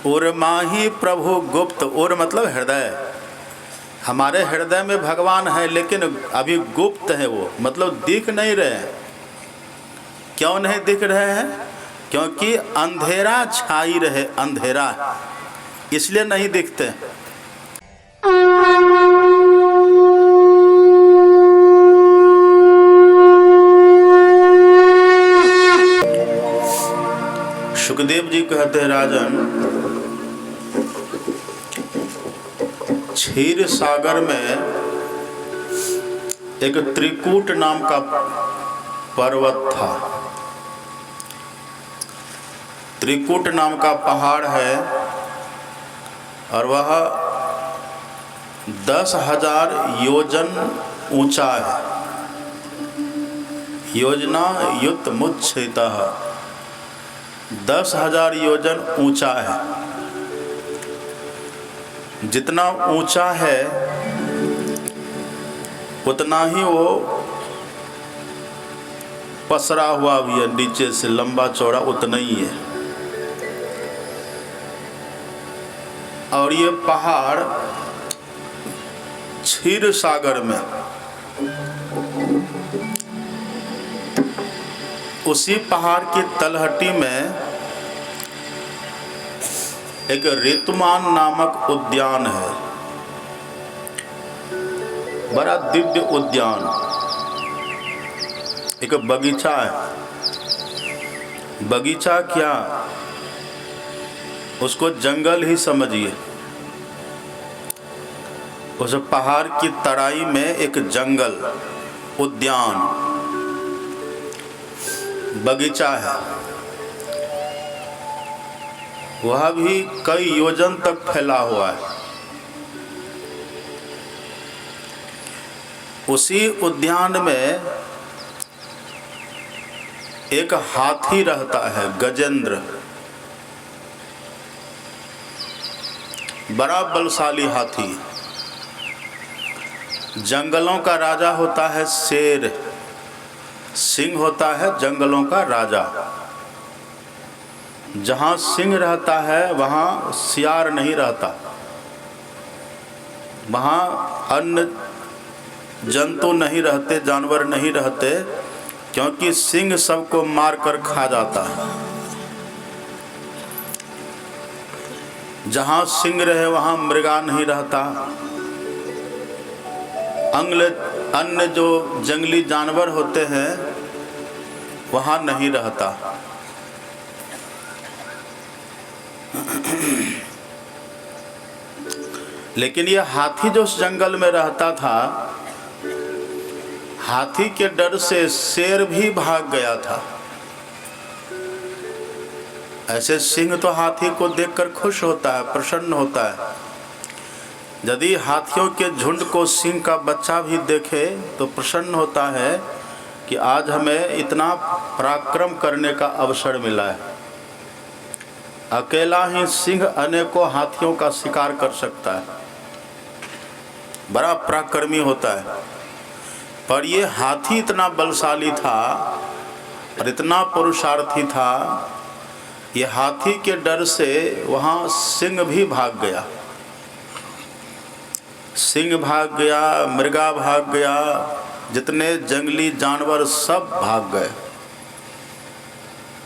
उर्माही प्रभु गुप्त, उर मतलब हृदय। हमारे हृदय में भगवान है लेकिन अभी गुप्त है, वो मतलब दिख नहीं रहे हैं। क्यों नहीं दिख रहे हैं? क्योंकि अंधेरा छाई रहे, अंधेरा, इसलिए नहीं दिखते। सुखदेव जी कहते हैं, राजन, क्षीर सागर में एक त्रिकूट नाम का पर्वत था। त्रिकूट नाम का पहाड़ है और वह 10,000 योजन ऊंचा है। योजना युत मुच्छितः, 10,000 योजन ऊंचा है। जितना ऊंचा है उतना ही वो पसरा हुआ भी है, नीचे से लंबा चौड़ा उतना ही है। और ये पहाड़ क्षीर सागर में, उसी पहाड़ की तलहटी में एक ऋतुमान नामक उद्यान है, बड़ा दिव्य उद्यान, एक बगीचा है। बगीचा क्या, उसको जंगल ही समझिए। उस पहाड़ की तराई में एक जंगल, उद्यान, बगीचा है। वह भी कई योजन तक फैला हुआ है। उसी उद्यान में एक हाथी रहता है, गजेंद्र, बड़ा बलशाली हाथी। जंगलों का राजा होता है शेर, सिंह होता है जंगलों का राजा। जहाँ सिंह रहता है वहाँ सियार नहीं रहता, वहाँ अन्य जंतु नहीं रहते, जानवर नहीं रहते, क्योंकि सिंह सबको मार कर खा जाता है। जहाँ सिंह रहे वहाँ मृगा नहीं रहता, अन्य जो जंगली जानवर होते हैं वहाँ नहीं रहता। लेकिन ये हाथी जो उस जंगल में रहता था, हाथी के डर से शेर भी भाग गया था। ऐसे सिंह तो हाथी को देखकर खुश होता है, प्रसन्न होता है। यदि हाथियों के झुंड को सिंह का बच्चा भी देखे तो प्रसन्न होता है कि आज हमें इतना पराक्रम करने का अवसर मिला है। अकेला ही सिंह अनेकों हाथियों का शिकार कर सकता है, बड़ा पराक्रमी होता है। पर ये हाथी इतना बलशाली था और इतना पुरुषार्थी था, ये हाथी के डर से वहाँ सिंह भी भाग गया। सिंह भाग गया, मृगा भाग गया, जितने जंगली जानवर सब भाग गए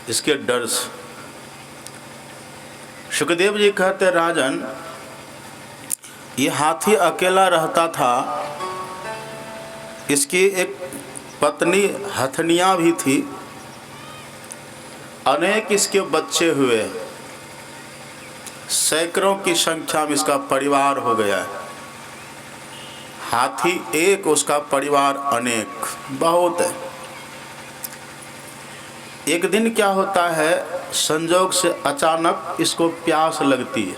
इसके डर से। सुखदेव जी कहते, राजन, ये हाथी अकेला रहता था, इसकी एक पत्नी हथनियाँ भी थी, अनेक इसके बच्चे हुए, सैकड़ों की संख्या में इसका परिवार हो गया है। हाथी एक, उसका परिवार अनेक, बहुत है। एक दिन क्या होता है, संजोग से अचानक इसको प्यास लगती है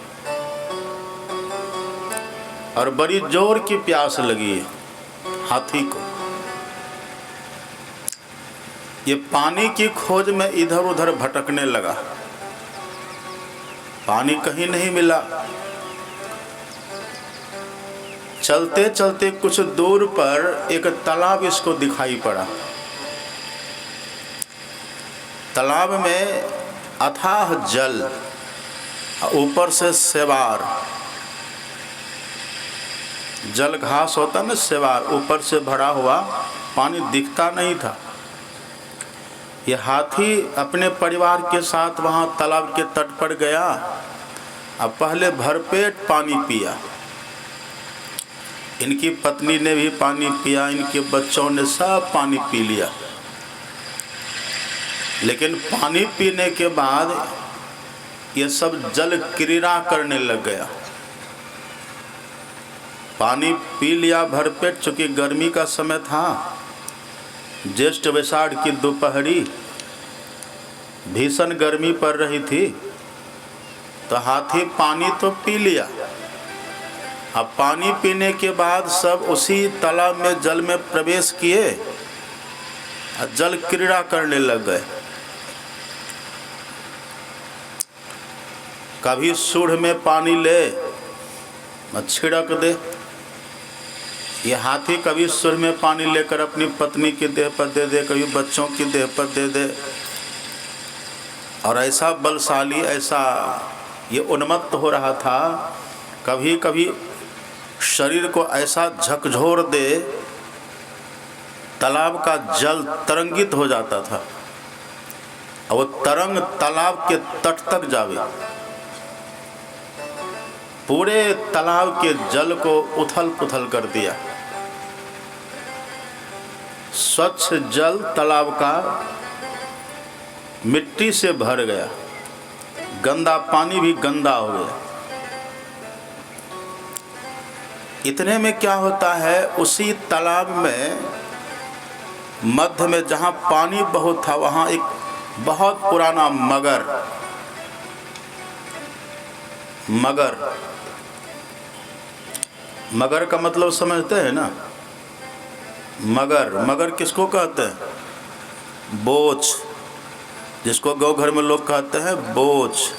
और बड़ी जोर की प्यास लगी है हाथी को। ये पानी की खोज में इधर उधर भटकने लगा, पानी कहीं नहीं मिला। चलते चलते कुछ दूर पर एक तालाब इसको दिखाई पड़ा। तालाब में अथाह जल ऊपर से सेवार, जल घास होता ना सेवार, ऊपर से भरा हुआ, पानी दिखता नहीं था। ये हाथी अपने परिवार के साथ वहाँ तालाब के तट पर गया। अब पहले भरपेट पानी पिया, इनकी पत्नी ने भी पानी पिया, इनके बच्चों ने सब पानी पी लिया। लेकिन पानी पीने के बाद ये सब जल क्रीड़ा करने लग गया। पानी पी लिया भरपेट, चूँकि गर्मी का समय था, ज्येष्ठ वैशाख की दोपहरी, भीषण गर्मी पड़ रही थी, तो हाथी पानी तो पी लिया। अब पानी पीने के बाद सब उसी तालाब में जल में प्रवेश किए और जल क्रीड़ा करने लग गए। कभी सूंड में पानी ले छिड़क दे, ये हाथी कभी सूंड में पानी लेकर अपनी पत्नी की देह पर दे दे, कभी बच्चों की देह पर दे दे, और ऐसा बलशाली, ऐसा ये उन्मत्त हो रहा था। कभी कभी शरीर को ऐसा झकझोर दे, तालाब का जल तरंगित हो जाता था और वो तरंग तालाब के तट तक जावे, पूरे तालाब के जल को उथल पुथल कर दिया। स्वच्छ जल तालाब का मिट्टी से भर गया, गंदा पानी भी गंदा हो गया। इतने में क्या होता है, उसी तालाब में मध्य में जहाँ पानी बहुत था, वहाँ एक बहुत पुराना मगर का मतलब समझते हैं ना? मगर किसको कहते हैं? बोच, जिसको गाँव घर में लोग कहते हैं बोच,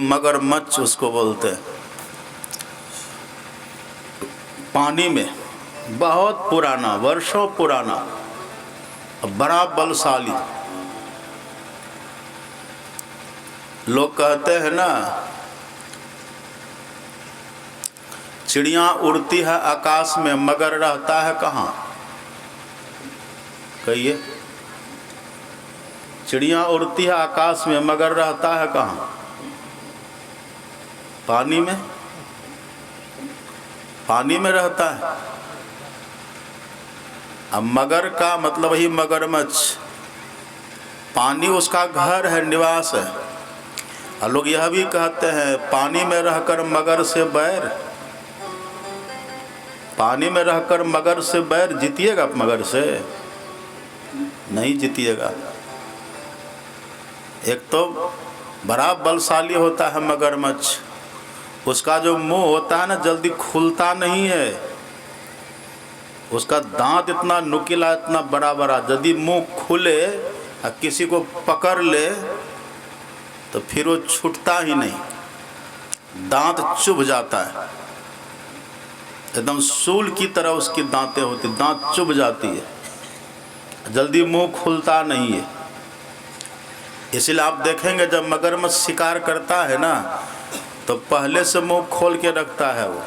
मगरमच्छ उसको बोलते हैं। पानी में बहुत पुराना, वर्षों पुराना, बड़ा बलशाली। लोग कहते हैं ना, चिड़िया उड़ती है आकाश में, मगर रहता है कहाँ? कहिए। चिड़िया उड़ती है आकाश में, मगर रहता है कहाँ? पानी में। पानी में रहता है। अब मगर का मतलब ही मगरमच्छ, पानी उसका घर है, निवास है। और लोग यह भी कहते हैं, पानी में रहकर मगर से बैर, पानी में रहकर मगर से बैर जीतिएगा? मगर से नहीं जीतिएगा। एक तो बड़ा बलशाली होता है मगरमच्छ, उसका जो मुंह होता है ना, जल्दी खुलता नहीं है। उसका दांत इतना नुकीला, इतना बड़ा बड़ा, यदि मुंह खुले और किसी को पकड़ ले तो फिर वो छूटता ही नहीं, दांत चुभ जाता है, एकदम सूल की तरह उसकी दांतें होती, दांत चुभ जाती है, जल्दी मुंह खुलता नहीं है। इसलिए आप देखेंगे जब मगरमच्छ शिकार करता है ना, तो पहले से मुंह खोल के रखता है, वो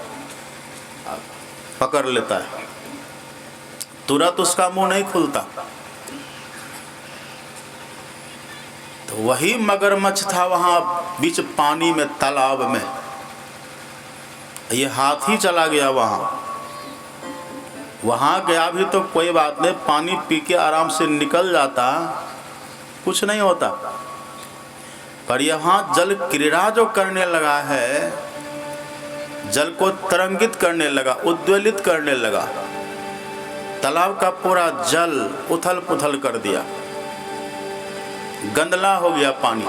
पकड़ लेता है, तुरंत उसका मुंह नहीं खुलता। तो वही मगरमच्छ था वहाँ बीच पानी में, तालाब में। ये हाथी चला गया वहाँ गया भी तो कोई बात नहीं, पानी पी के आराम से निकल जाता, कुछ नहीं होता। पर यहाँ जल क्रीड़ा जो करने लगा है, जल को तरंगित करने लगा, उद्वेलित करने लगा, तालाब का पूरा जल उथल पुथल कर दिया, गंदला हो गया पानी।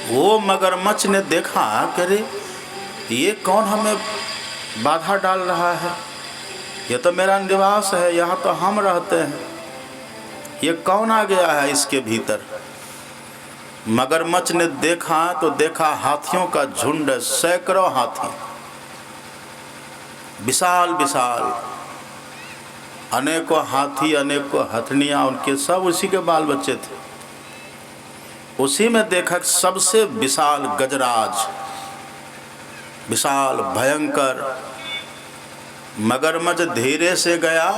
वो मगरमच्छ ने देखा, करे ये कौन हमें बाधा डाल रहा है, ये तो मेरा निवास है, यहाँ तो हम रहते हैं, ये कौन आ गया है इसके भीतर। मगरमच्छ ने देखा तो देखा हाथियों का झुंड, सैकड़ों हाथी, विशाल विशाल, अनेकों हाथी, अनेकों हथनियाँ, उनके सब उसी के बाल बच्चे थे। उसी में देखा सबसे विशाल गजराज, विशाल भयंकर मगरमच्छ धीरे से गया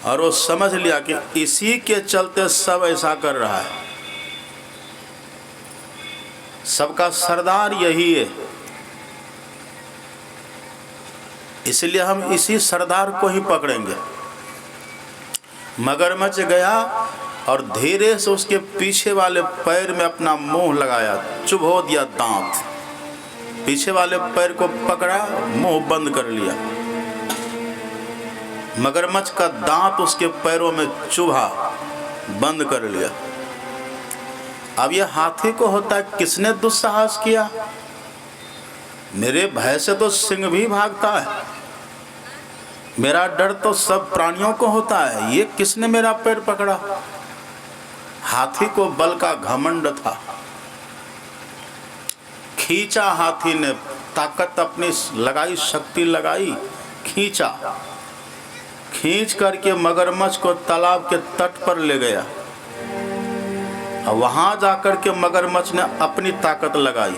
और वो समझ लिया कि इसी के चलते सब ऐसा कर रहा है, सबका सरदार यही है, इसलिए हम इसी सरदार को ही पकड़ेंगे। मगरमच्छ गया और धीरे से उसके पीछे वाले पैर में अपना मुंह लगाया, चुभो दिया दांत, पीछे वाले पैर को पकड़ा, मुंह बंद कर लिया। मगरमच्छ का दांत उसके पैरों में चुभा, बंद कर लिया। अब यह हाथी को होता है, किसने दुस्साहस किया? मेरे भय से तो सिंह भी भागता है, मेरा डर तो सब प्राणियों को होता है, ये किसने मेरा पैर पकड़ा? हाथी को बल का घमंड था, खींचा हाथी ने, ताकत अपनी लगाई, शक्ति लगाई, खींचा, खींच करके मगरमच्छ को तालाब के तट पर ले गया। और वहां जाकर के मगरमच्छ ने अपनी ताकत लगाई,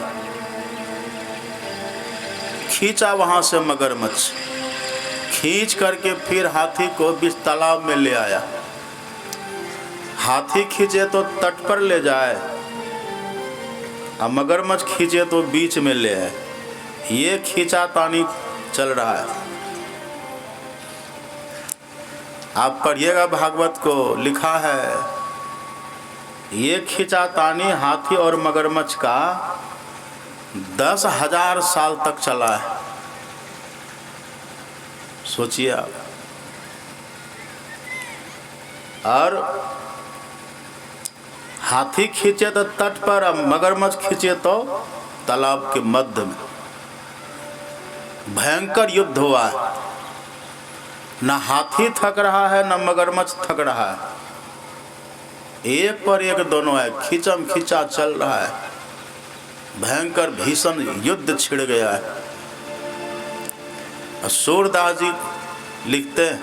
खींचा वहां से मगरमच्छ, खींच करके फिर हाथी को बीच तालाब में ले आया। हाथी खींचे तो तट पर ले जाए, अब मगरमच्छ खींचे तो बीच में ले आए। ये खींचातानी चल रहा है। आप पढ़िएगा भागवत को, लिखा है ये खींचातानी हाथी और मगरमच्छ का 10,000 साल तक चला है। सोचिए आप। और हाथी खींचे तो तट पर, अब मगरमच्छ खींचे तो तालाब के मध्य में। भयंकर युद्ध हुआ है, न हाथी थक रहा है न मगरमच्छ थक रहा है, एक पर एक दोनों है, खींचम खींचा चल रहा है। भयंकर भीषण युद्ध छिड़ गया है। सूरदास जी लिखते हैं,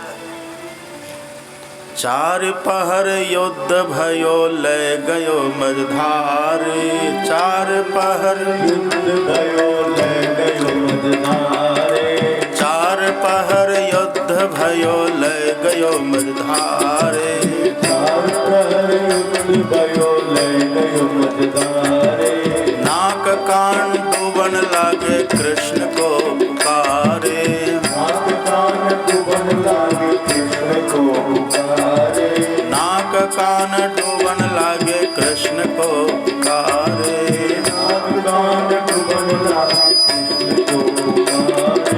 चार पहर युद्ध भयो ले गयो मझधारे, चार पहर युद्ध भयो ले गयो मझधारे, चार पहर युद्ध भयो ले गयो मझधारे, चार पहर युद्ध भयो ले गयो मझधारे। नाक कान डूबन लागे कृष्ण को पुकारे, नाक कान डूबन लागे कृष्ण को पुकारे, नाक कान डूबन लागे कृष्ण को पुकारे, नाक कान डूबन लागे कृष्ण को पुकारे।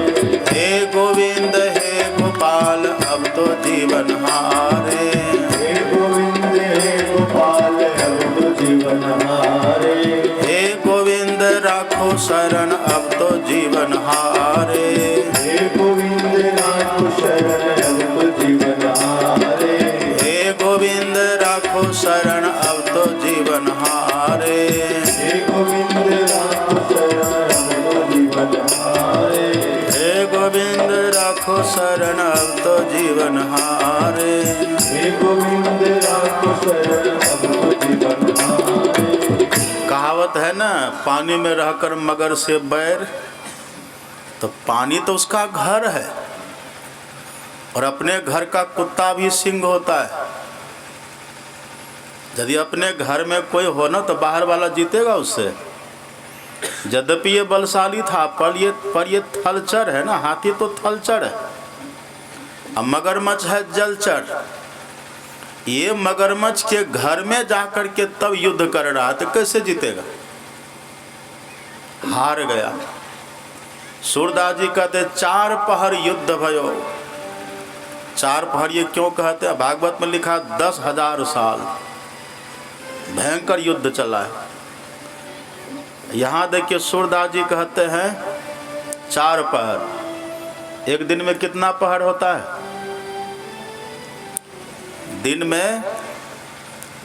हे गोविंद हे गोपाल अब तो जीवन हारे, हे गोविंद हे गोपाल अब तो जीवन हारे, हे गोविंद राखो शरण अब तो जीवन हारे, हे गोविंद राखो शरण अब तो जीवन हारे, हे गोविंद राखो शरण अब तो जीवन हारे, हे गोविंद राखो शरण अब तो जीवन हारे, हे गोविंद राखो शरण अब तो जीवन हारे, हे गोविंद राखो शरण अब तो जीवन हारे। कहावत है ना, पानी में रहकर मगर से बैर, तो पानी तो उसका घर है और अपने घर का कुत्ता भी सिंह होता है। यदि अपने घर में कोई हो ना तो बाहर वाला जीतेगा उससे। यद्यपि ये बलशाली था पर ये थलचर है ना, हाथी तो थलचर है, अब मगरमच्छ है जलचर। ये मगरमच्छ के घर में जाकर के तब युद्ध कर रहा तो कैसे जीतेगा? हार गया। सूरदास जी कहते चार पहर युद्ध भयो। चार पहर ये क्यों कहते हैं? भागवत में लिखा 10,000 साल भयंकर युद्ध चला है। यहाँ देखिए सूरदास जी कहते हैं चार पहर। एक दिन में कितना पहर होता है? दिन में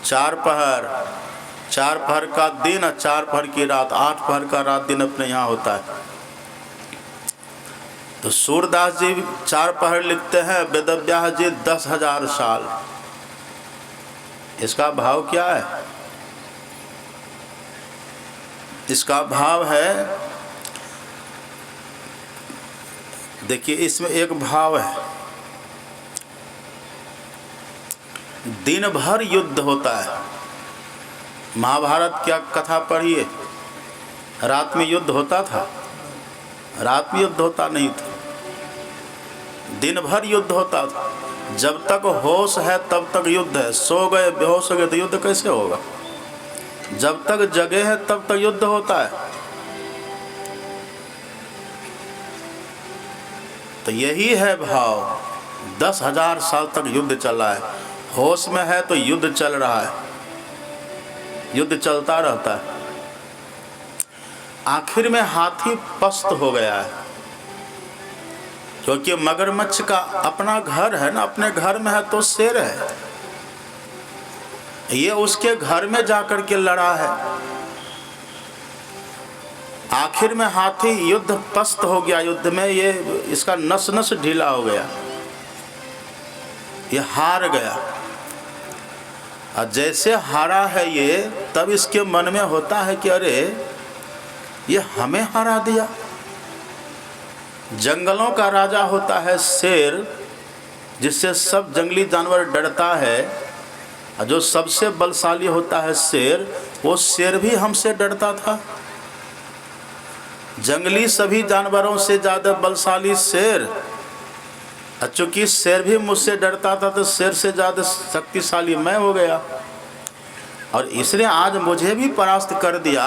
चार पहर, चार पहर का दिन और चार पहर की रात, 8 पहर का रात दिन अपने यहाँ होता है। तो सूरदास जी चार पहर लिखते हैं, वेदव्यास जी 10,000 साल। इसका भाव क्या है? इसका भाव है, देखिए इसमें एक भाव है, दिन भर युद्ध होता है। महाभारत क्या कथा पढ़िए, रात में युद्ध होता था? रात में युद्ध होता नहीं था, दिन भर युद्ध होता था। जब तक होश है तब तक युद्ध है, सो गए बेहोश हो गए तो युद्ध कैसे होगा? जब तक जगे है तब तक युद्ध होता है। तो यही है भाव, 10,000 साल तक युद्ध चला है। होश में है तो युद्ध चल रहा है, युद्ध चलता रहता है। आखिर में हाथी पस्त हो गया है, क्योंकि मगरमच्छ का अपना घर है ना, अपने घर में है तो शेर है, ये उसके घर में जाकर के लड़ा है। आखिर में हाथी युद्ध पस्त हो गया, युद्ध में ये इसका नस नस ढीला हो गया, ये हार गया। और जैसे हारा है ये, तब इसके मन में होता है कि अरे ये हमें हरा दिया। जंगलों का राजा होता है शेर, जिससे सब जंगली जानवर डरता है, और जो सबसे बलशाली होता है शेर, वो शेर भी हमसे डरता था। जंगली सभी जानवरों से ज़्यादा बलशाली शेर, चूँकि शेर भी मुझसे डरता था तो शेर से ज़्यादा शक्तिशाली मैं हो गया, और इसने आज मुझे भी परास्त कर दिया।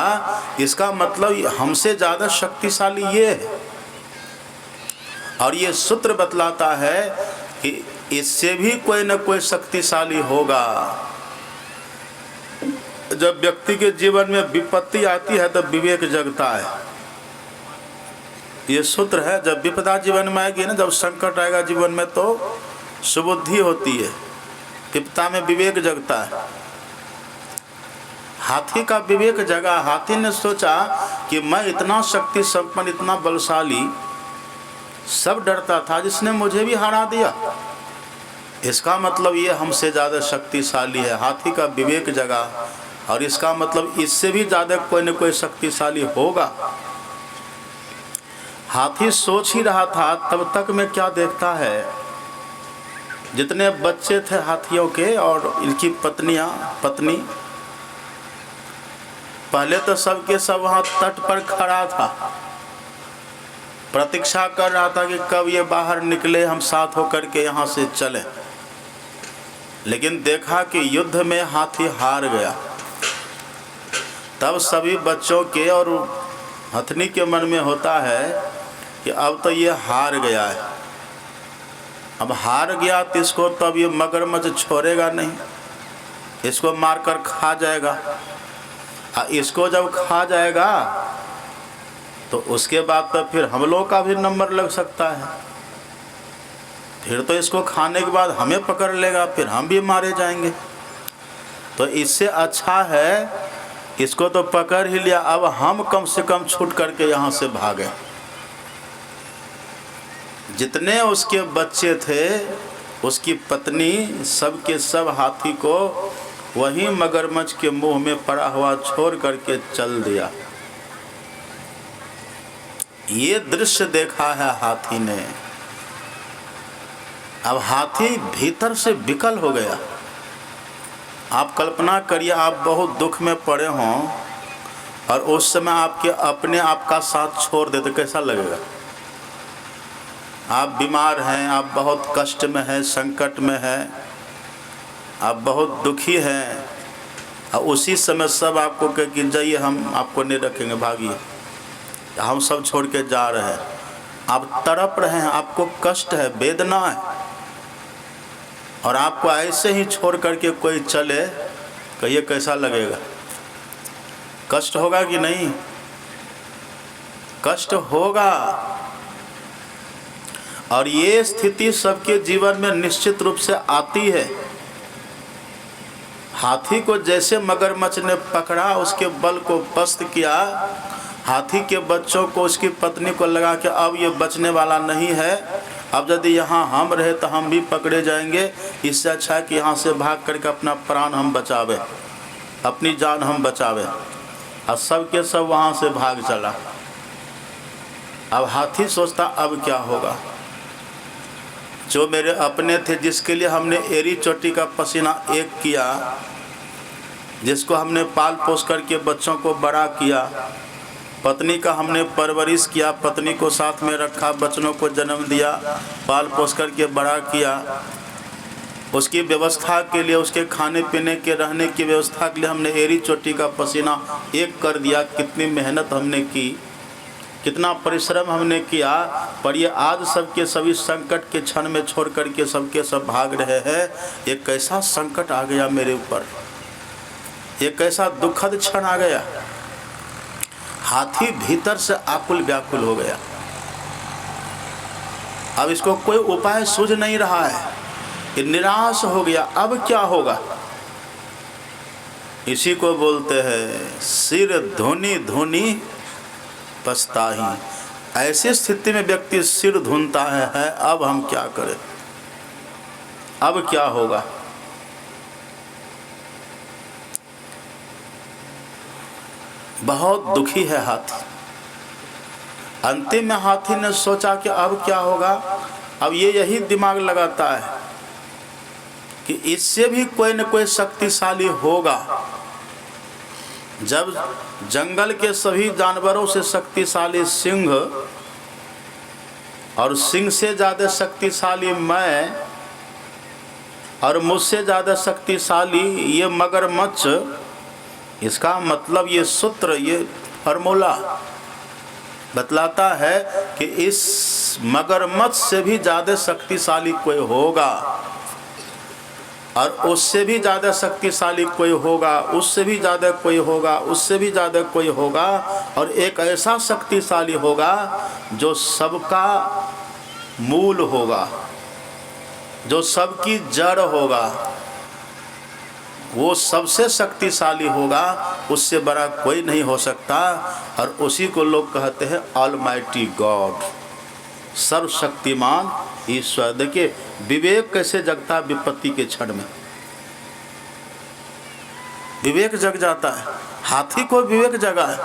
इसका मतलब हमसे ज़्यादा शक्तिशाली ये है। और ये सूत्र बतलाता है कि इससे भी कोई न कोई शक्तिशाली होगा। जब व्यक्ति के जीवन में विपत्ति आती है तब विवेक जगता है, ये सूत्र है। जब विपदा जीवन में आएगी ना, जब संकट आएगा जीवन में, तो सुबुद्धि होती है, विपदा में विवेक जगता है। हाथी का विवेक जगा। हाथी ने सोचा कि मैं इतना शक्ति संपन्न, इतना बलशाली, सब डरता था, जिसने मुझे भी हरा दिया, इसका मतलब ये हमसे ज़्यादा शक्तिशाली है। हाथी का विवेक जगा, और इसका मतलब इससे भी ज़्यादा कोई न कोई शक्तिशाली होगा। हाथी सोच ही रहा था, तब तक में क्या देखता है, जितने बच्चे थे हाथियों के और इनकी पत्नी, पहले तो सबके सब वहाँ तट पर खड़ा था, प्रतीक्षा कर रहा था कि कब ये बाहर निकले, हम साथ होकर के यहाँ से चलें। लेकिन देखा कि युद्ध में हाथी हार गया। तब सभी बच्चों के और हथनी के मन में होता है कि अब तो ये हार गया है, अब हार गया तो इसको तो अब ये मगरमच्छ छोड़ेगा नहीं, इसको मारकर खा जाएगा। इसको जब खा जाएगा तो उसके बाद तो फिर हम लोग का भी नंबर लग सकता है, फिर तो इसको खाने के बाद हमें पकड़ लेगा, फिर हम भी मारे जाएंगे। तो इससे अच्छा है इसको तो पकड़ ही लिया, अब हम कम से कम छूट करके यहाँ से भागें। जितने उसके बच्चे थे, उसकी पत्नी, सब के सब हाथी को वहीं मगरमच्छ के मुंह में पड़ा हुआ छोड़ करके चल दिया। ये दृश्य देखा है हाथी ने। अब हाथी भीतर से विकल हो गया। आप कल्पना करिए, आप बहुत दुख में पड़े हों और उस समय आपके अपने आपका साथ छोड़ दे तो कैसा लगेगा? आप बीमार हैं, आप बहुत कष्ट में हैं, संकट में हैं, आप बहुत दुखी हैं, और उसी समय सब आपको कहे कि जाइए हम आपको नहीं रखेंगे, भागिए, हम सब छोड़ के जा रहे हैं। आप तड़प रहे हैं, आपको कष्ट है, वेदना है, और आपको ऐसे ही छोड़ करके कोई चले, कहिए कैसा लगेगा? कष्ट होगा कि नहीं? कष्ट होगा। और ये स्थिति सबके जीवन में निश्चित रूप से आती है। हाथी को जैसे मगरमच्छ ने पकड़ा, उसके बल को पस्त किया, हाथी के बच्चों को, उसकी पत्नी को लगा कि अब ये बचने वाला नहीं है, अब यदि यहाँ हम रहे तो हम भी पकड़े जाएंगे, इससे अच्छा है कि यहाँ से भाग करके अपना प्राण हम बचावे, अपनी जान हम बचावे। और सब के सब वहाँ से भाग चला। अब हाथी सोचता अब क्या होगा, जो मेरे अपने थे, जिसके लिए हमने एरी चोटी का पसीना एक किया, जिसको हमने पाल पोस करके बच्चों को बड़ा किया, पत्नी का हमने परवरिश किया, पत्नी को साथ में रखा, बच्चों को जन्म दिया, पाल पोस करके बड़ा किया, उसकी व्यवस्था के लिए, उसके खाने पीने के रहने की व्यवस्था के लिए हमने एरी चोटी का पसीना एक कर दिया। कितनी मेहनत हमने की, कितना परिश्रम हमने किया, पर ये आज सबके सभी संकट के क्षण में छोड़ करके सबके सब भाग रहे हैं। एक कैसा संकट आ गया मेरे ऊपर, एक कैसा दुखद क्षण आ गया। हाथी भीतर से आकुल व्याकुल हो गया। अब इसको कोई उपाय सूझ नहीं रहा है, ये निराश हो गया। अब क्या होगा, इसी को बोलते हैं सिर धुनी धुनी पछताही। ऐसी स्थिति में व्यक्ति सिर धुनता है अब हम क्या करें, अब क्या होगा। बहुत दुखी है हाथी। अंतिम में हाथी ने सोचा कि अब क्या होगा। अब ये यही दिमाग लगाता है कि इससे भी कोई न कोई शक्तिशाली होगा। जब जंगल के सभी जानवरों से शक्तिशाली सिंह और सिंह से ज़्यादा शक्तिशाली मैं और मुझसे ज़्यादा शक्तिशाली ये मगरमच्छ, इसका मतलब ये सूत्र, ये फार्मूला बतलाता है कि इस मगरमच्छ से भी ज़्यादा शक्तिशाली कोई होगा और उससे भी ज़्यादा शक्तिशाली कोई होगा, उससे भी ज़्यादा कोई होगा, उससे भी ज़्यादा कोई होगा, और एक ऐसा शक्तिशाली होगा जो सबका मूल होगा, जो सबकी जड़ होगा, वो सबसे शक्तिशाली होगा, उससे बड़ा कोई नहीं हो सकता। और उसी को लोग कहते हैं ऑलमाइटी गॉड, सर्वशक्तिमान ईश्वर। देखिए विवेक कैसे जगता है विपत्ति के क्षण में, विवेक जग जाता है। हाथी को विवेक जगा है,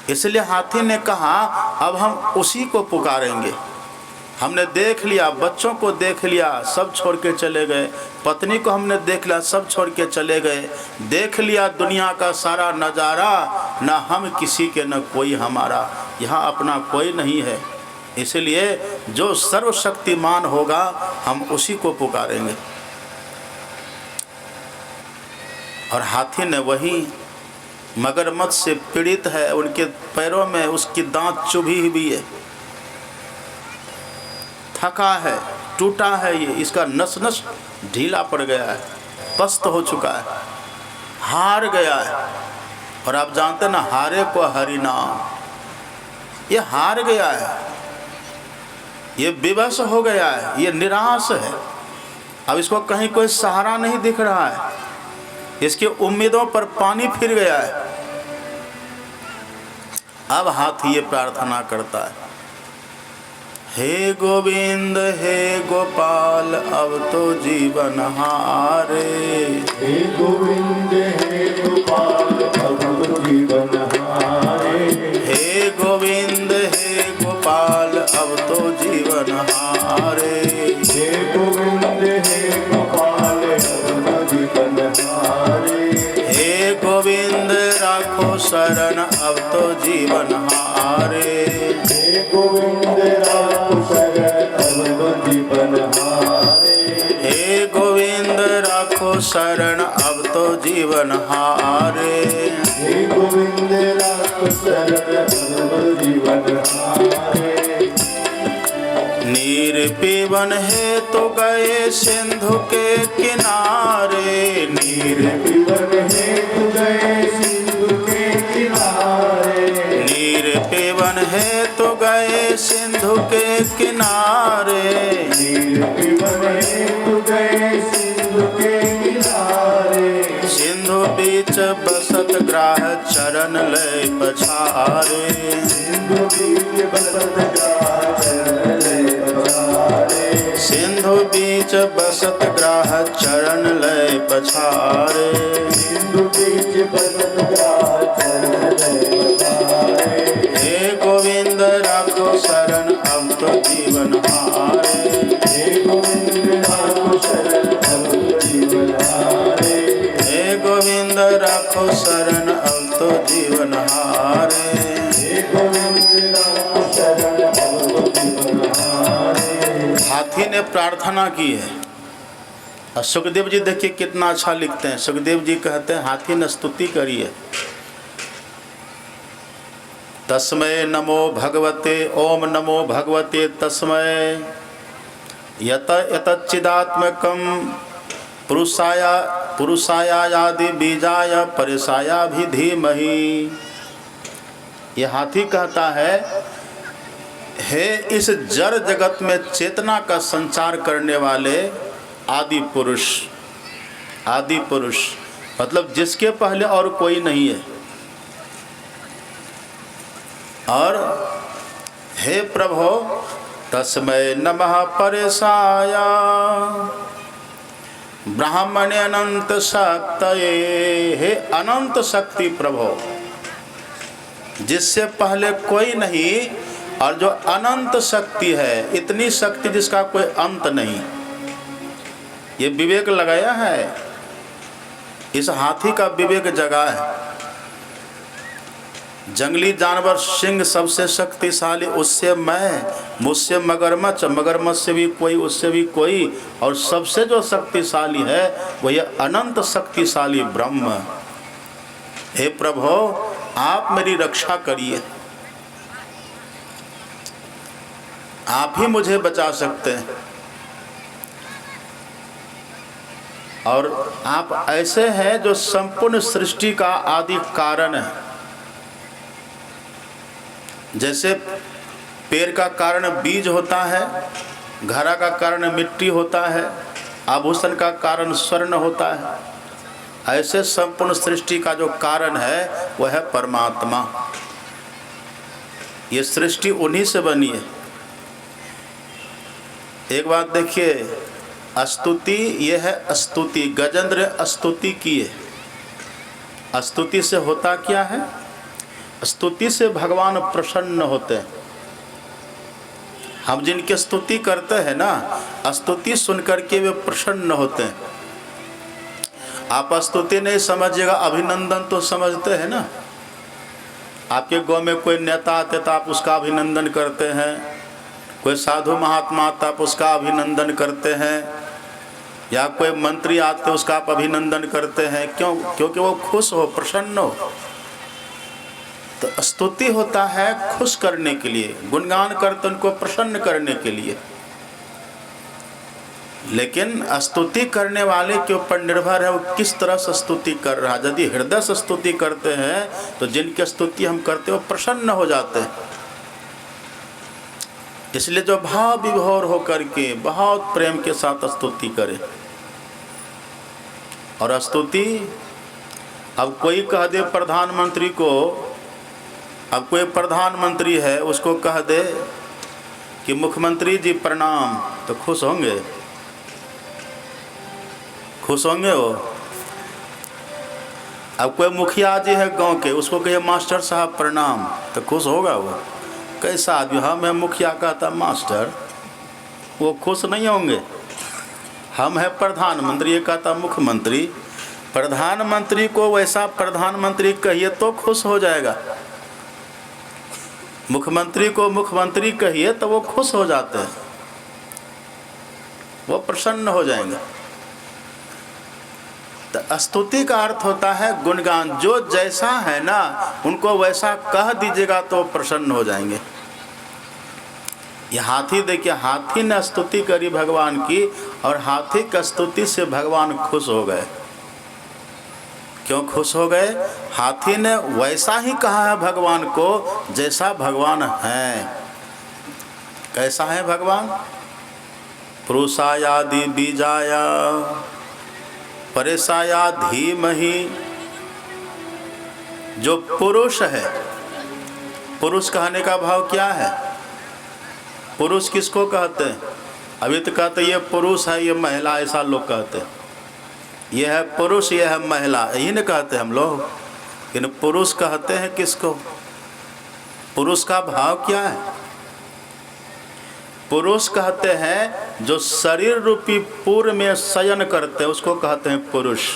इसलिए हाथी ने कहा अब हम उसी को पुकारेंगे। हमने देख लिया, बच्चों को देख लिया, सब छोड़ के चले गए, पत्नी को हमने देख लिया, सब छोड़ के चले गए, देख लिया दुनिया का सारा नज़ारा, न हम किसी के न कोई हमारा, यहाँ अपना कोई नहीं है। इसलिए जो सर्वशक्तिमान होगा हम उसी को पुकारेंगे। और हाथी ने वही मगरमच्छ से पीड़ित है, उनके पैरों में उसकी दांत चुभी हुई है, थका है, टूटा है, ये इसका नस नस ढीला पड़ गया है, पस्त हो चुका है, हार गया है। और आप जानते ना, हारे को हरि नाम, ये हार गया है, ये विवश हो गया है, ये निराश है। अब इसको कहीं कोई सहारा नहीं दिख रहा है, इसकी उम्मीदों पर पानी फिर गया है। अब हाथी ये प्रार्थना करता है, हे गोविंद हे गोपाल अब तो जीवन हारे। हे गोविंद हे गोपाल अब तो जीवन हारे। हे गोविंद हे गोपाल अब तो जीवन हारे। हे गोविंद हे गोपाल अब तो जीवन हारे। हे गोविंद राखो शरण अब तो जीवन हारे। हे गोविंद राखो शरण अब तो जीवन हारे। हे गोविंद राखो शरण अब तो जीवन हारे। हे गोविंद राखो शरण अब तो जीवन हारे। नीर पीवन है तो गए सिंधु के किनारे। नीर पीवन है तो गए सिंधु के किनारे। नीर पीवन है तो गए सिंधु के किनारे। नीर पीवन है तो गए सिंधु के किनारे। सिंधु बीच बसत ग्राह चरण लय पछारे। सिंधु बीच बसत ग्राह चरण लय पछारे। सिंधु बीच बसत ग्राह चरण लय पछारे। सिंधु बीच बसत ग्राह चरण लय पछारे। हे गोविंद राखो शरण अब तो जीवन हारे। हे गोविंद राखो शरण अब तो जीवन हारे। हे गोविंद राखो शरण अब तो जीवन हारे। हे गोविंद राखो शरण अब तो जीवन हारे। हाथी ने प्रार्थना की है और सुखदेव जी देखिए कितना अच्छा लिखते हैं। सुखदेव जी कहते हैं हाथी ने स्तुति करी है। तस्मै नमो भगवते ओम नमो भगवते तस्मै यत यतच्चिदात्मकं पुरुषायादि बीजाय परिसाया भी धीमहि। ये हाथी कहता है हे इस जड़ जगत में चेतना का संचार करने वाले आदि पुरुष। आदि पुरुष मतलब जिसके पहले और कोई नहीं है। और हे प्रभो तस्मै नमः परेशाय ब्राह्मणे अनंत शक्तये। हे अनंत शक्ति प्रभो जिससे पहले कोई नहीं और जो अनंत शक्ति है, इतनी शक्ति जिसका कोई अंत नहीं। ये विवेक लगाया है, इस हाथी का विवेक जगा है। जंगली जानवर सिंह सबसे शक्तिशाली, उससे मैं, मुझसे मगरमच्छ, मगरमच्छ से भी कोई, उससे भी कोई, और सबसे जो शक्तिशाली है वो ये अनंत शक्तिशाली ब्रह्म। हे प्रभु आप मेरी रक्षा करिए, आप ही मुझे बचा सकते हैं। और आप ऐसे हैं जो संपूर्ण सृष्टि का आदि कारण है। जैसे पेड़ का कारण बीज होता है, घड़ा का कारण मिट्टी होता है, आभूषण का कारण स्वर्ण होता है, ऐसे संपूर्ण सृष्टि का जो कारण है वह है परमात्मा। ये सृष्टि उन्हीं से बनी है। एक बात देखिए, स्तुति ये है स्तुति, गजेंद्र स्तुति की है। स्तुति से होता क्या है? स्तुति से भगवान प्रसन्न होते हैं। हम जिनकी स्तुति करते हैं ना, स्तुति सुनकर के वे प्रसन्न होते हैं। आप स्तुति नहीं समझिएगा, अभिनंदन तो समझते हैं ना। आपके गांव में कोई नेता आते तो आप उसका अभिनंदन करते हैं, कोई साधु महात्मा आता आप उसका अभिनंदन करते हैं, या कोई मंत्री आते उसका आप अभिनंदन करते हैं। क्यों? क्योंकि वो खुश हो, प्रसन्न हो। तो स्तुति होता है खुश करने के लिए, गुणगान करते उनको प्रसन्न करने के लिए। लेकिन स्तुति करने वाले के ऊपर निर्भर है वो किस तरह से स्तुति कर रहा है। यदि हृदय से स्तुति करते हैं तो जिनकी स्तुति हम करते हैं वो प्रसन्न हो जाते हैं। इसलिए जो भाव विभोर होकर के बहुत प्रेम के साथ स्तुति करे। और स्तुति, अब कोई कह दे प्रधानमंत्री को, अब कोई प्रधानमंत्री है उसको कह दे कि मुख्यमंत्री जी प्रणाम, तो खुश होंगे? खुश होंगे वो? अब कोई मुखिया जी है गांव के, उसको कहे मास्टर साहब प्रणाम, तो खुश होगा वो? कैसा आदमी? हाँ मैं मुखिया कहता मास्टर, वो खुश नहीं होंगे। हम है प्रधानमंत्री, ये कहता मुख्यमंत्री। प्रधानमंत्री को वैसा प्रधानमंत्री कहिए तो खुश हो जाएगा, मुख्यमंत्री को मुख्यमंत्री कहिए तो वो खुश हो जाते हैं, वो प्रसन्न हो जाएंगे। तो स्तुति का अर्थ होता है गुणगान। जो जैसा है ना उनको वैसा कह दीजिएगा तो प्रसन्न हो जाएंगे। ये हाथी देखिए, हाथी ने स्तुति करी भगवान की और हाथी की स्तुति से भगवान खुश हो गए। क्यों खुश हो गए? हाथी ने वैसा ही कहा है भगवान को जैसा भगवान है। कैसा है भगवान? पुरुषायादि बीजाया परेशाया धीमहि। जो पुरुष है, पुरुष कहने का भाव क्या है? पुरुष किसको कहते हैं? अभी तो कहते ये पुरुष है, ये महिला, ऐसा लोग कहते हैं। ये है पुरुष, ये है महिला, यही न कहते हम लोग। लेकिन पुरुष कहते हैं किसको? पुरुष का भाव क्या है? पुरुष कहते हैं जो शरीर रूपी पुर में शयन करते हैं, उसको कहते हैं पुरुष।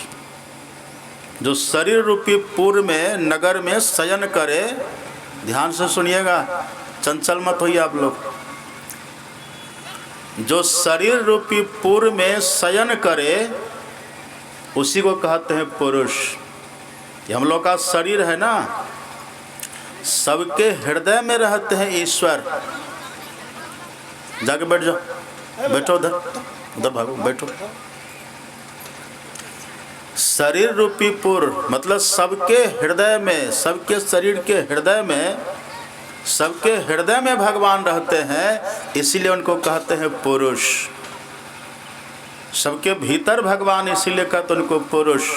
जो शरीर रूपी पुर में, नगर में शयन करे, ध्यान से सुनिएगा, चंचल मत होइए आप लोग। जो शरीर रूपी पुर में शयन करे उसी को कहते हैं पुरुष। ये हम लोग का शरीर है ना, सबके हृदय में रहते हैं ईश्वर। जाके बैठ जाओ, बैठो उधर, उधर भागो, बैठो। शरीर रूपी पुर मतलब सबके हृदय में, सबके शरीर के हृदय में, सबके हृदय में भगवान रहते हैं, इसीलिए उनको कहते हैं पुरुष। सबके भीतर भगवान, इसीलिए कहते उनको पुरुष।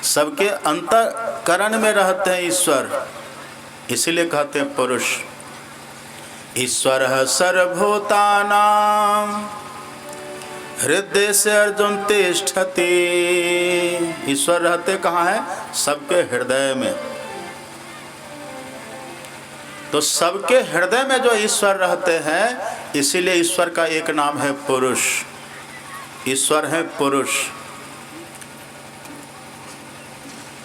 सबके अंतःकरण में रहते हैं ईश्वर, इसीलिए कहते हैं पुरुष। ईश्वर सर्वभूतानां हृदय से अर्जुन तिष्ठति। ईश्वर रहते कहाँ है? सबके हृदय में। तो सबके हृदय में जो ईश्वर रहते हैं, इसीलिए ईश्वर का एक नाम है पुरुष। ईश्वर है पुरुष,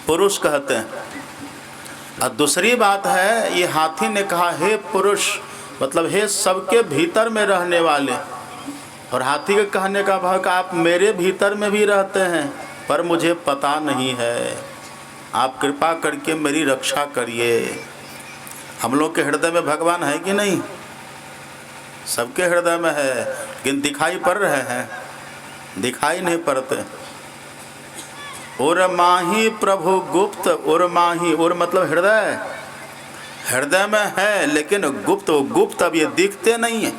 पुरुष कहते हैं। और दूसरी बात है, ये हाथी ने कहा हे पुरुष, मतलब हे सबके भीतर में रहने वाले। और हाथी के कहने का भाव कि आप मेरे भीतर में भी रहते हैं, पर मुझे पता नहीं है। आप कृपा करके मेरी रक्षा करिए। हम लोग के हृदय में भगवान है कि नहीं? सबके हृदय में है, लेकिन दिखाई पड़ रहे हैं? दिखाई नहीं पड़ते। और माही प्रभु गुप्त, और माही, और मतलब हृदय, हृदय में है लेकिन गुप्त, गुप्त अब ये दिखते नहीं है।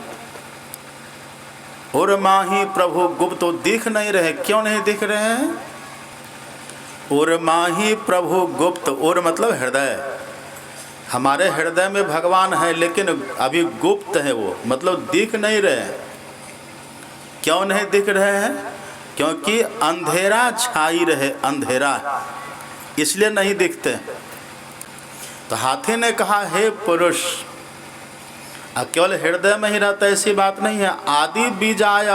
और माही प्रभु गुप्त, दिख नहीं रहे। क्यों नहीं दिख रहे हैं? और माही प्रभु गुप्त, और मतलब हृदय। हमारे हृदय में भगवान है लेकिन अभी गुप्त है वो, मतलब दिख नहीं रहे हैं। क्यों नहीं दिख रहे हैं? क्योंकि अंधेरा छाई रहे, अंधेरा, इसलिए नहीं दिखते। तो हाथी ने कहा हे पुरुष, केवल हृदय में ही रहता, ऐसी बात नहीं है। आदि बीजाय,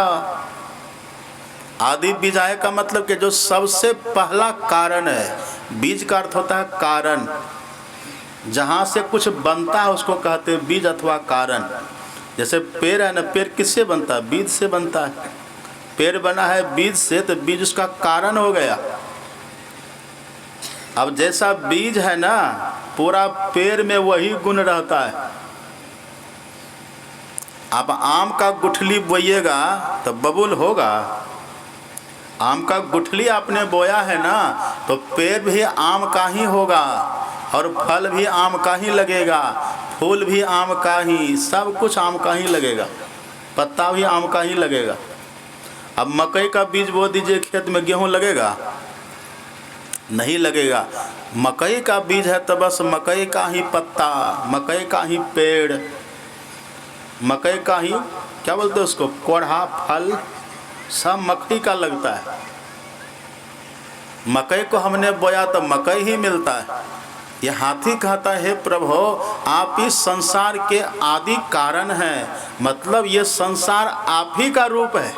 आदि बीजाय का मतलब कि जो सबसे पहला कारण है। बीज का अर्थ होता है कारण, जहाँ से कुछ बनता है उसको कहते हैं बीज अथवा कारण। जैसे पेड़ है ना, पेड़ किससे बनता है? बीज से बनता है। पेड़ बना है बीज से, तो बीज उसका कारण हो गया। अब जैसा बीज है ना, पूरा पेड़ में वही गुण रहता है। आप आम का गुठली बोइएगा तो बबूल होगा। आम का गुठली आपने बोया है ना, तो पेड़ भी आम का ही होगा, और फल भी आम का ही लगेगा, फूल भी आम का ही, सब कुछ आम का ही लगेगा, पत्ता भी आम का ही लगेगा। अब मकई का बीज बो दीजिए खेत में, गेहूं लगेगा? नहीं लगेगा। मकई का बीज है तो बस मकई का ही पत्ता, मकई का ही पेड़, मकई का ही क्या बोलते हैं उसको, कोढ़ा, फल, सब मकई का लगता है। मकई को हमने बोया तो मकई ही मिलता है। ये हाथी कहता है हे प्रभु, आप इस संसार के आदि कारण हैं, मतलब ये संसार आप ही का रूप है।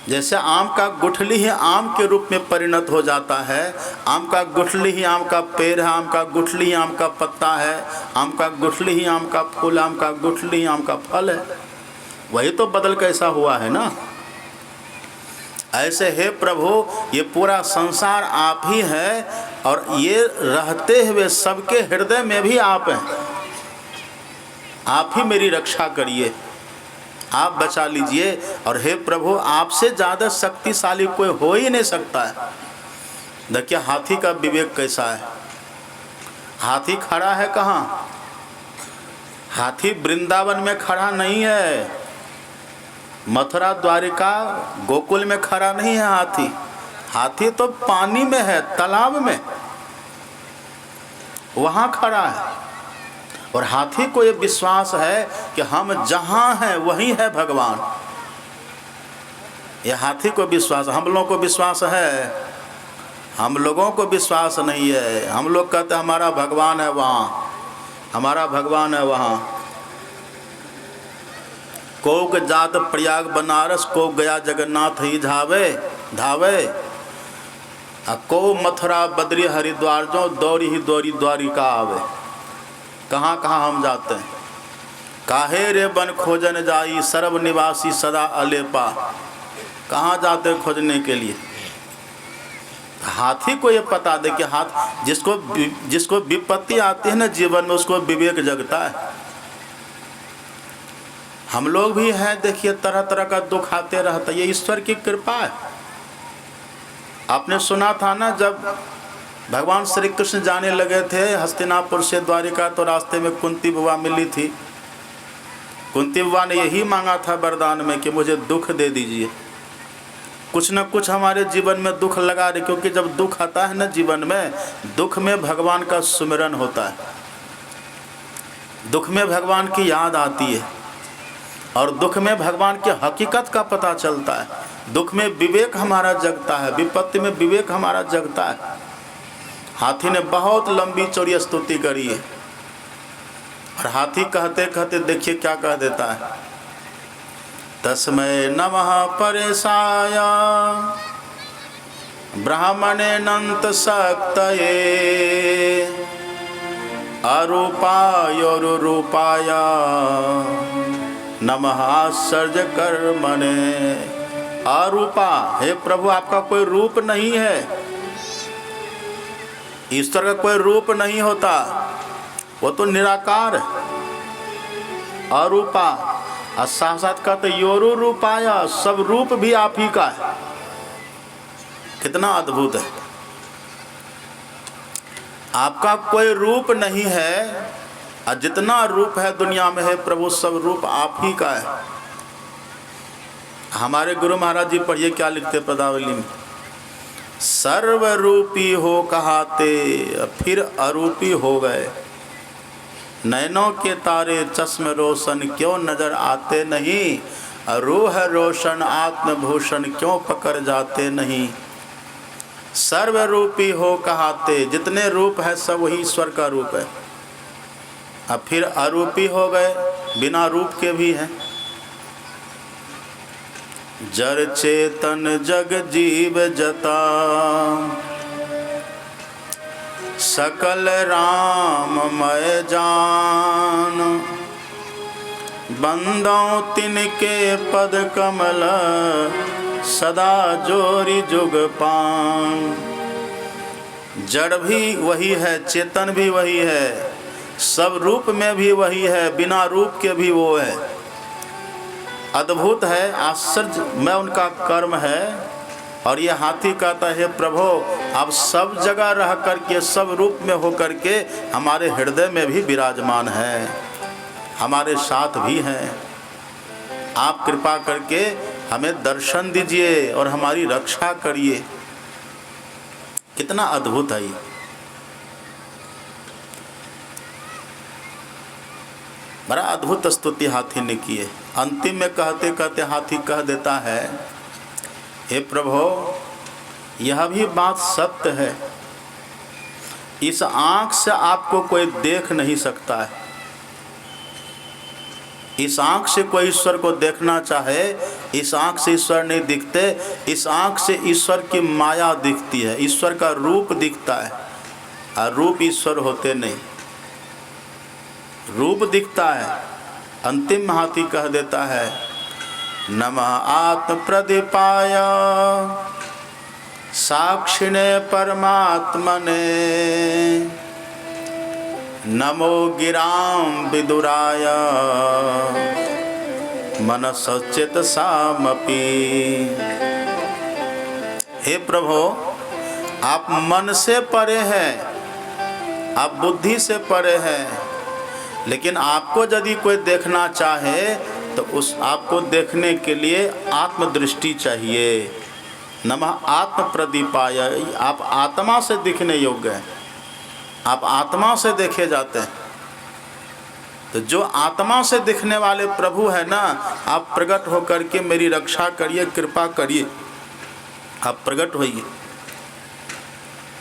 जैसे आम का गुठली ही आम के रूप में परिणत हो जाता है, आम का गुठली ही आम का पेड़ है, आम का गुठली ही आम का पत्ता है, आम का गुठली ही आम का फूल, आम का गुठली ही आम का फल है। वही तो बदल कैसा हुआ है ना। ऐसे हे प्रभु, ये पूरा संसार आप ही है, और ये रहते हुए सबके हृदय में भी आप हैं। आप ही मेरी रक्षा करिए, आप बचा लीजिए। और हे प्रभु, आपसे ज़्यादा शक्तिशाली कोई हो ही नहीं सकता है। देखिए हाथी का विवेक कैसा है। हाथी खड़ा है कहाँ? हाथी वृंदावन में खड़ा नहीं है, मथुरा, द्वारिका, गोकुल में खड़ा नहीं है हाथी। हाथी तो पानी में है, तालाब में, वहाँ खड़ा है। और हाथी को ये विश्वास है कि हम जहाँ हैं वहीं है भगवान। ये हाथी को विश्वास, हम लोगों को विश्वास है? हम लोगों को विश्वास नहीं है। हम लोग कहते हैं हमारा भगवान है वहाँ, हमारा भगवान है वहाँ। को के जात प्रयाग बनारस, को गया जगन्नाथ ही धावे धावे, को मथुरा बद्री हरिद्वार जो दौरी ही दौरी द्वारिका आवे। कहाँ कहाँ हम जाते हैं। काहे रे बन खोजन जाई, सर्व निवासी सदा अलेपा। कहाँ जाते हैं खोजने के लिए। हाथी को ये पता दे कि हाथ जिसको विपत्ति आती है ना जीवन में, उसको विवेक जगता है। हम लोग भी हैं, देखिए तरह तरह का दुख आते रहता है, ये ईश्वर की कृपा है। आपने सुना था ना, जब भगवान श्री कृष्ण जाने लगे थे हस्तिनापुर से द्वारिका, तो रास्ते में कुंती बुआ मिली थी। कुंती बुआ ने यही मांगा था वरदान में कि मुझे दुख दे दीजिए। कुछ न कुछ हमारे जीवन में दुख लगा रहे, क्योंकि जब दुख आता है ना जीवन में, दुख में भगवान का सुमिरन होता है, दुख में भगवान की याद आती है, और दुख में भगवान की हकीकत का पता चलता है। दुख में विवेक हमारा जगता है, विपत्ति में विवेक हमारा जगता है। हाथी ने बहुत लंबी चौड़ी स्तुति करी है, और हाथी कहते कहते देखिए क्या कह देता है। तस्मै नमः परेशाय ब्राह्मणेनंत शक्तये अरूपाय नमः आश्चर्य कर्मणे। अरूपा, हे प्रभु आपका कोई रूप नहीं है। ईश्वर का कोई रूप नहीं होता, वो तो निराकार है। अरूपा, और साथ साथ कहते योरु रूपाया, सब रूप भी आप ही का है। कितना अद्भुत है। आपका कोई रूप नहीं है, और जितना रूप है दुनिया में है प्रभु, सब रूप आप ही का है। हमारे गुरु महाराज जी पढ़िए क्या लिखते पदावली में। सर्वरूपी हो कहाते फिर अरूपी हो गए, नैनों के तारे चश्म रोशन क्यों नजर आते नहीं, रूह रोशन आत्मभूषण क्यों पकड़ जाते नहीं। सर्वरूपी हो कहाते, जितने रूप है सब वही ईश्वर का रूप है। अब फिर अरूपी हो गए, बिना रूप के भी हैं। जड़ चेतन जग जीव जता, सकल राममय जान, बंदों तिनके पद कमल सदा जोरी जुग पान। जड़ भी वही है, चेतन भी वही है, सब रूप में भी वही है, बिना रूप के भी वो है। अद्भुत है, आश्चर्य में उनका कर्म है। और ये हाथी कहता है प्रभु आप सब जगह रह करके, सब रूप में हो करके हमारे हृदय में भी विराजमान है, हमारे साथ भी हैं। आप कृपा करके हमें दर्शन दीजिए और हमारी रक्षा करिए। कितना अद्भुत है ये। बड़ा अद्भुत स्तुति हाथी ने की है। अंतिम में कहते कहते हाथी कह देता है, हे प्रभु यह भी बात सत्य है, इस आँख से आपको कोई देख नहीं सकता है। इस आँख से कोई ईश्वर को देखना चाहे, इस आँख से ईश्वर नहीं दिखते। इस आँख से ईश्वर की माया दिखती है, ईश्वर का रूप दिखता है, और रूप ईश्वर होते नहीं, रूप दिखता है। अंतिम हाथी कह देता है, नमः आत्म प्रदीपाय साक्षिणे परमात्मने, नमो गिराम विदुराय मनसचित सामपि। हे प्रभु आप मन से परे हैं, आप बुद्धि से परे हैं, लेकिन आपको यदि कोई देखना चाहे तो उस आपको देखने के लिए आत्मदृष्टि चाहिए। नमः आत्म प्रदीपाय, आप आत्मा से दिखने योग्य हैं, आप आत्मा से देखे जाते हैं। तो जो आत्मा से दिखने वाले प्रभु है ना, आप प्रकट होकर के मेरी रक्षा करिए, कृपा करिए, आप प्रकट होइए।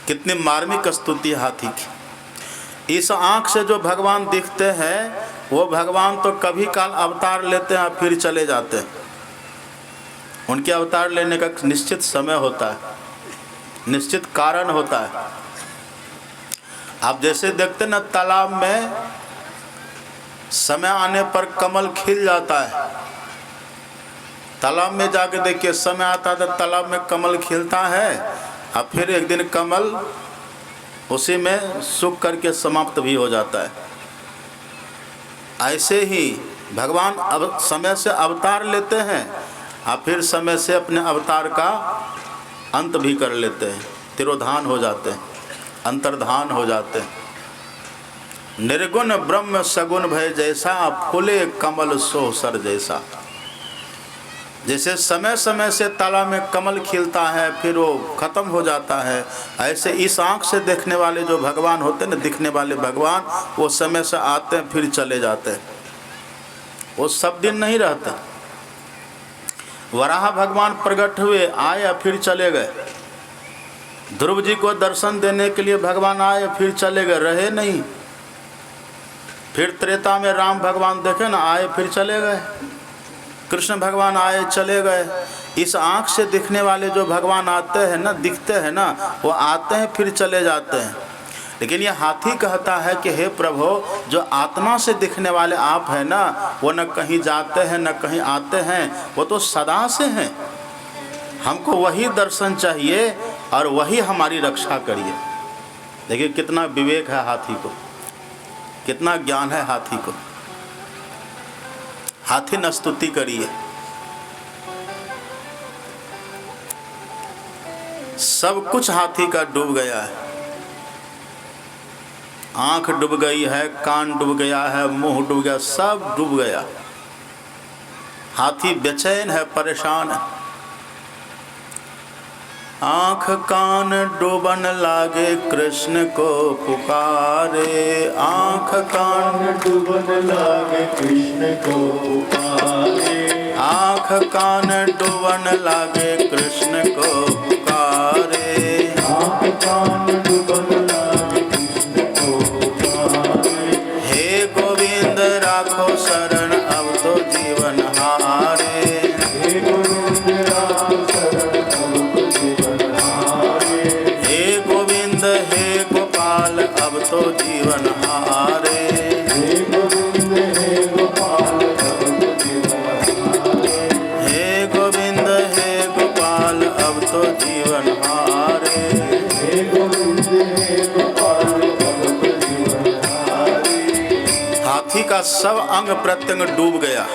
कितनी मार्मिक स्तुति हाथी की। इस आँख से जो भगवान दिखते हैं वो भगवान तो कभी काल अवतार लेते हैं फिर चले जाते हैं। उनके अवतार लेने का निश्चित समय होता है, निश्चित कारण होता है। आप जैसे देखते ना तालाब में समय आने पर कमल खिल जाता है, तालाब में जाके देखिए समय आता है तो तालाब में कमल खिलता है और फिर एक दिन कमल उसी में सूख करके समाप्त भी हो जाता है। ऐसे ही भगवान अब समय से अवतार लेते हैं और फिर समय से अपने अवतार का अंत भी कर लेते हैं, तिरोधान हो जाते हैं, अंतर्धान हो जाते हैं। निर्गुण ब्रह्म सगुण भय जैसा, फूले कमल सो सर जैसा। जैसे समय समय से तालाब में कमल खिलता है फिर वो खत्म हो जाता है, ऐसे इस आँख से देखने वाले जो भगवान होते हैं ना, दिखने वाले भगवान, वो समय से आते हैं फिर चले जाते हैं, वो सब दिन नहीं रहते। वराह भगवान प्रकट हुए, आए फिर चले गए। ध्रुव जी को दर्शन देने के लिए भगवान आए फिर चले गए, रहे नहीं। फिर त्रेता में राम भगवान देखे ना, आए फिर चले गए। कृष्ण भगवान आए चले गए। इस आँख से दिखने वाले जो भगवान आते हैं ना, दिखते हैं ना, वो आते हैं फिर चले जाते हैं। लेकिन ये हाथी कहता है कि हे प्रभु, जो आत्मा से दिखने वाले आप हैं ना, वो न कहीं जाते हैं न कहीं आते हैं, वो तो सदा से हैं। हमको वही दर्शन चाहिए और वही हमारी रक्षा करिए। देखिए कितना विवेक है हाथी को, कितना ज्ञान है हाथी को। हाथी न स्तुति करिए। सब कुछ हाथी का डूब गया है, आंख डूब गई है, कान डूब गया है, मुंह डूब गया, सब डूब गया। हाथी बेचैन है, परेशान है। आंख कान डूबन लागे कृष्ण को पुकारे, आंख कान डूबन लागे कृष्ण को पुकारे, आंख कान डूबन लागे कृष्ण को पुकारे, आंख कान डूबन लागे कृष्ण को पुकारे। हे गोविंद राखो शरण अब तो जीवन हारे, हे गोविंद राखो शरण अब तो जीवन हारे, हे गोविंद हे गोपाल अब तो जीवन हारे, हे गोविंद हे गोपाल अब तो जीवन हारे, हे गोविंद हे गोपाल अब तो जीवन हारे। हे गोविंद हे गोपाल अब तो जीवन हारे। हाथी का सब अंग प्रत्यंग डूब गया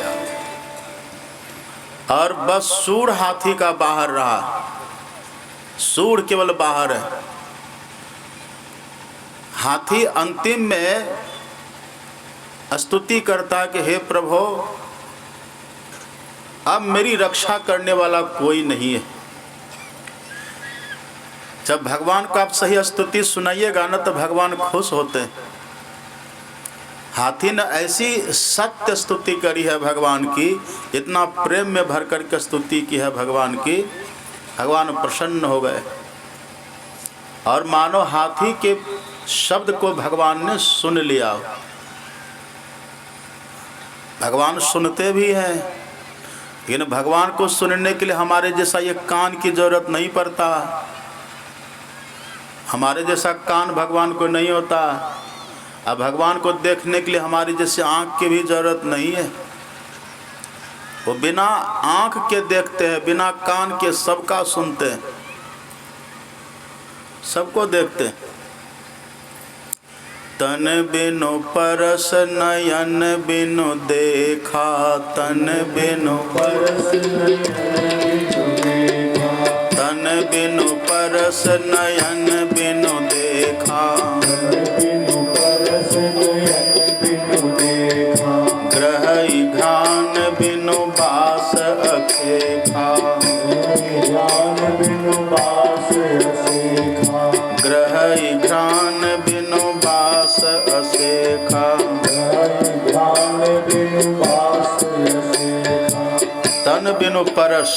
और बस सूढ़ हाथी का बाहर रहा, सूढ़ केवल बाहर है। हाथी अंतिम में स्तुति करता कि हे प्रभु, अब मेरी रक्षा करने वाला कोई नहीं है। जब भगवान को आप सही स्तुति सुनाइएगा ना तो भगवान खुश होते हैं। हाथी ने ऐसी सत्य स्तुति करी है भगवान की, इतना प्रेम में भर कर के स्तुति की है भगवान की, भगवान प्रसन्न हो गए। और मानो हाथी के शब्द को भगवान ने सुन लिया। भगवान सुनते भी हैं, लेकिन भगवान को सुनने के लिए हमारे जैसा ये कान की जरूरत नहीं पड़ता, हमारे जैसा कान भगवान को नहीं होता। अब भगवान को देखने के लिए हमारी जैसे आँख की भी जरूरत नहीं है। वो बिना आँख के देखते हैं, बिना कान के सबका सुनते हैं, सबको देखते हैं। तन बिनु परस नयन बिनु देखा, तन बिनु परस नयन बिनु देखा, तन बिनु परस नयन बिनु देखा, बिनु परस नयन बिनु देखा, ग्रहई घ्राण बिनु बास अखेखा, ज्ञान बिनु बास असेखा, ग्रहई घ्राण बिनु बास असेखा, ज्ञान बिनु परस,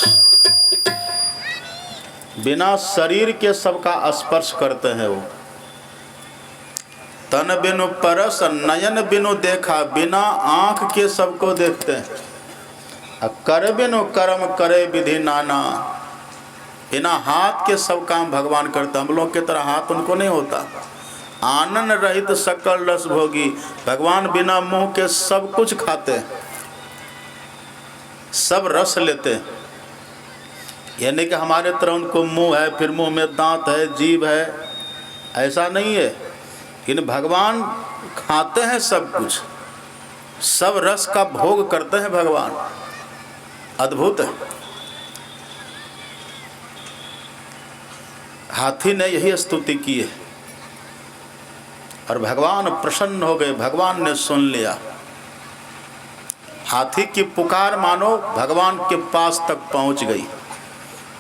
बिना शरीर के सबका स्पर्श करते हैं वो। तन बिनु परस, नयन बिनु देखा, बिना आंख के सबको देखते हैं। कर बिनु कर्म करे विधि नाना, बिना हाथ के सब काम भगवान करते। हम लोग की तरह हाथ उनको नहीं होता। आनंद रहित सकल रस भोगी, भगवान बिना मुंह के सब कुछ खाते हैं, सब रस लेते हैं। यानी कि हमारे तरह उनको मुंह है, फिर मुंह में दांत है, जीभ है, ऐसा नहीं है। लेकिन भगवान खाते हैं सब कुछ, सब रस का भोग करते हैं भगवान। अद्भुत है। हाथी ने यही स्तुति की है और भगवान प्रसन्न हो गए, भगवान ने सुन लिया। हाथी की पुकार मानो भगवान के पास तक पहुंच गई,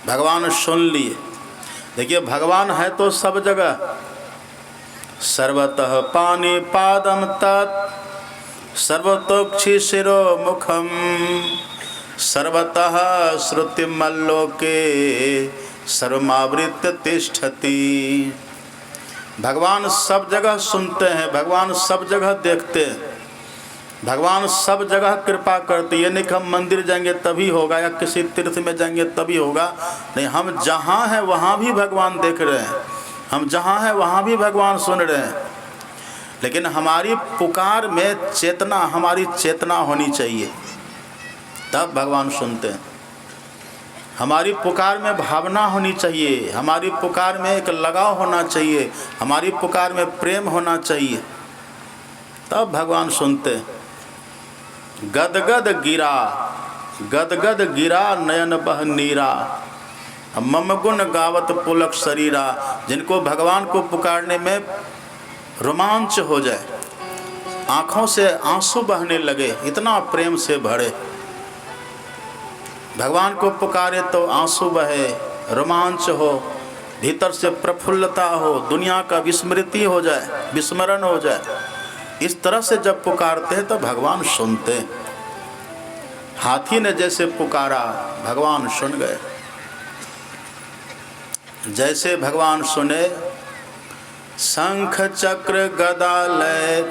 भगवान सुन लिए। देखिए भगवान है तो सब जगह। सर्वतः पानी पादम तत्, सर्वतोक्षि शिरो मुखम, सर्वतः श्रुतिमल्लोके सर्वमावृत्य तिष्ठति। भगवान सब जगह सुनते हैं, भगवान सब जगह देखते हैं, भगवान सब जगह कृपा करते। ये नहीं कि हम मंदिर जाएंगे तभी होगा या किसी तीर्थ में जाएंगे तभी होगा, नहीं, हम जहाँ हैं वहाँ भी भगवान देख रहे हैं, हम जहाँ हैं वहाँ भी भगवान सुन रहे हैं। लेकिन हमारी पुकार में चेतना, हमारी चेतना होनी चाहिए, तब भगवान सुनते हैं। हमारी पुकार में भावना होनी चाहिए, हमारी पुकार में एक लगाव होना चाहिए, हमारी पुकार में प्रेम होना चाहिए, तब भगवान सुनते हैं। गदगद गिरा, गदगद गिरा नयन बह नीरा, मम गुण गावत पुलक शरीरा। जिनको भगवान को पुकारने में रोमांच हो जाए, आँखों से आंसू बहने लगे, इतना प्रेम से भरे, भगवान को पुकारे तो आंसू बहे, रोमांच हो, भीतर से प्रफुल्लता हो, दुनिया का विस्मृति हो जाए, विस्मरण हो जाए। इस तरह से जब पुकारते हैं तो भगवान सुनते हैं। हाथी ने जैसे पुकारा भगवान सुन गए। जैसे भगवान सुने, शंख चक्र गदा लय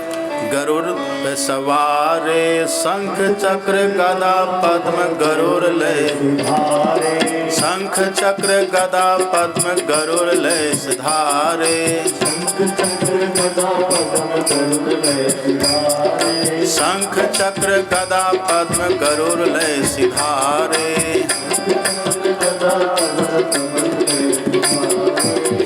गरुड़ पे सवारे, शंख चक्र गदा पद्म गरुड़ लय सिधारे, शंख चक्र गदा पद्म गरुड़ लय सिधारे, शंख चक्र गदा पद्म गरुड़ लय सिधारे, शंख चक्र गदा पद्म गरुड़ लय सिधारे।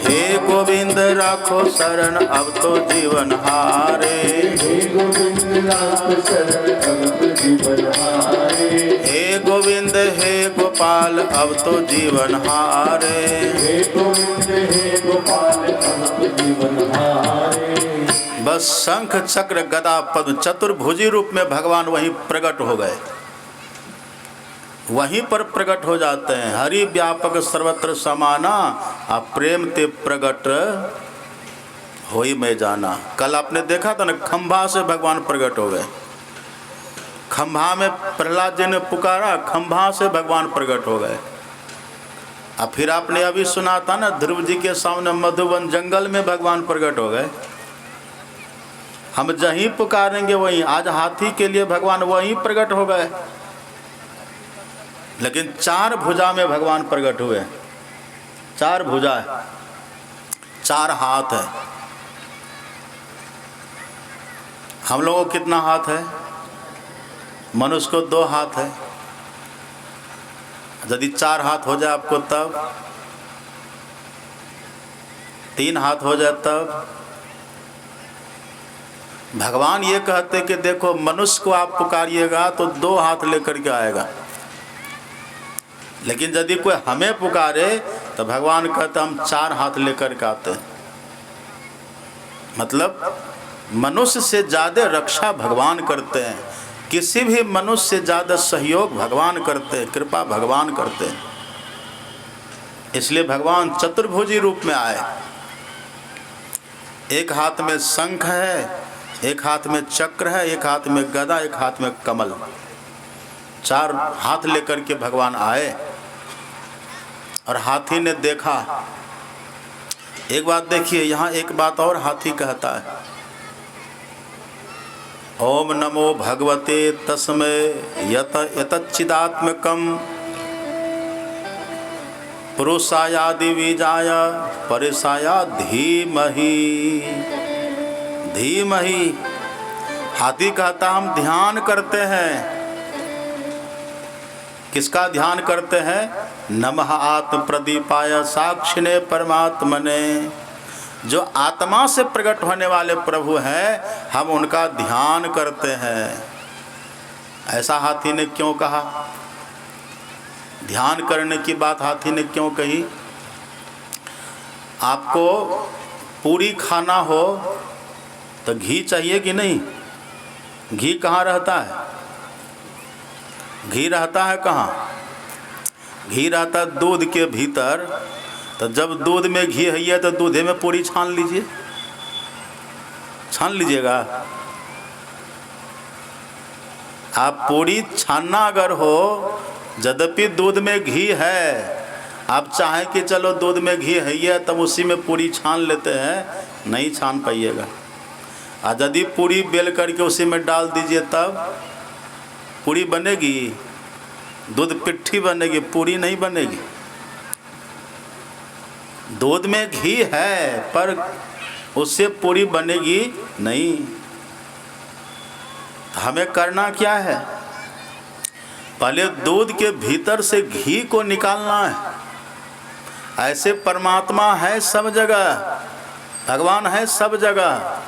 हे गोविंद राखो शरण अब तो जीवन हारे, हे गोविंद राखो शरण अब तो जीवन हारे, हे गोविंद हे गोपाल अब तो जीवन हारे, हे गोविंद हे गोपाल अब तो जीवन हारे। बस शंख चक्र गदा पद्म चतुर्भुजी रूप में भगवान वहीं प्रकट हो गए, वहीं पर प्रकट हो जाते हैं। हरि व्यापक सर्वत्र समाना, आप प्रेम ते प्रकट होई में जाना। कल आपने देखा था ना, खंभा से भगवान प्रकट हो गए। खंभा में प्रहलाद जी ने पुकारा, खंभा से भगवान प्रकट हो गए। अब फिर आपने अभी सुना था ना, ध्रुव जी के सामने मधुवन जंगल में भगवान प्रकट हो गए। हम जहीं पुकारेंगे वहीं, आज हाथी के लिए भगवान वहीं प्रकट हो गए। लेकिन चार भुजा में भगवान प्रकट हुए। चार भुजा है, चार हाथ है। हम लोगों को कितना हाथ है? मनुष्य को 2 हाथ है। यदि 4 हाथ हो जाए आपको तब, 3 हाथ हो जाए तब। भगवान ये कहते कि देखो, मनुष्य को आप पुकारिएगा तो 2 हाथ लेकर के आएगा, लेकिन यदि कोई हमें पुकारे तो भगवान कहते हम 4 हाथ लेकर के आते हैं। मतलब मनुष्य से ज़्यादा रक्षा भगवान करते हैं, किसी भी मनुष्य से ज़्यादा सहयोग भगवान करते हैं, कृपा भगवान करते हैं। इसलिए भगवान चतुर्भुजी रूप में आए। एक हाथ में शंख है, एक हाथ में चक्र है, एक हाथ में गदा, एक हाथ में कमल। 4 हाथ लेकर के भगवान आए और हाथी ने देखा। एक बात देखिए, यहाँ एक बात और हाथी कहता है, ओम नमो भगवते तस्मै यतच्चिदात्मकं पुरुषायादिबीजाय परेशाया धीमहि। धीमहि हाथी कहता हम ध्यान करते हैं। किसका ध्यान करते हैं? नमः आत्म प्रदीपाय साक्षिणे परमात्मने। जो आत्मा से प्रकट होने वाले प्रभु हैं, हम उनका ध्यान करते हैं। ऐसा हाथी ने क्यों कहा? ध्यान करने की बात हाथी ने क्यों कही? आपको पूरी खाना हो तो घी चाहिए कि नहीं? घी कहाँ रहता है? घी रहता है कहाँ? घी रहता है दूध के भीतर। तो जब दूध में घी है तो दूधे में पूरी छान लीजिए, छान लीजिएगा। आप पूरी छानना अगर हो, यद्यपि दूध में घी है, आप चाहें कि चलो दूध में घी है तब उसी में पूरी छान लेते हैं, नहीं छान पाइएगा। और यदि पूरी बेल करके उसी में डाल दीजिए तब पूरी बनेगी? दूध पिट्ठी बनेगी, पूरी नहीं बनेगी। दूध में घी है पर उससे पूरी बनेगी नहीं। हमें करना क्या है? पहले दूध के भीतर से घी को निकालना है। ऐसे परमात्मा है सब जगह, भगवान है सब जगह,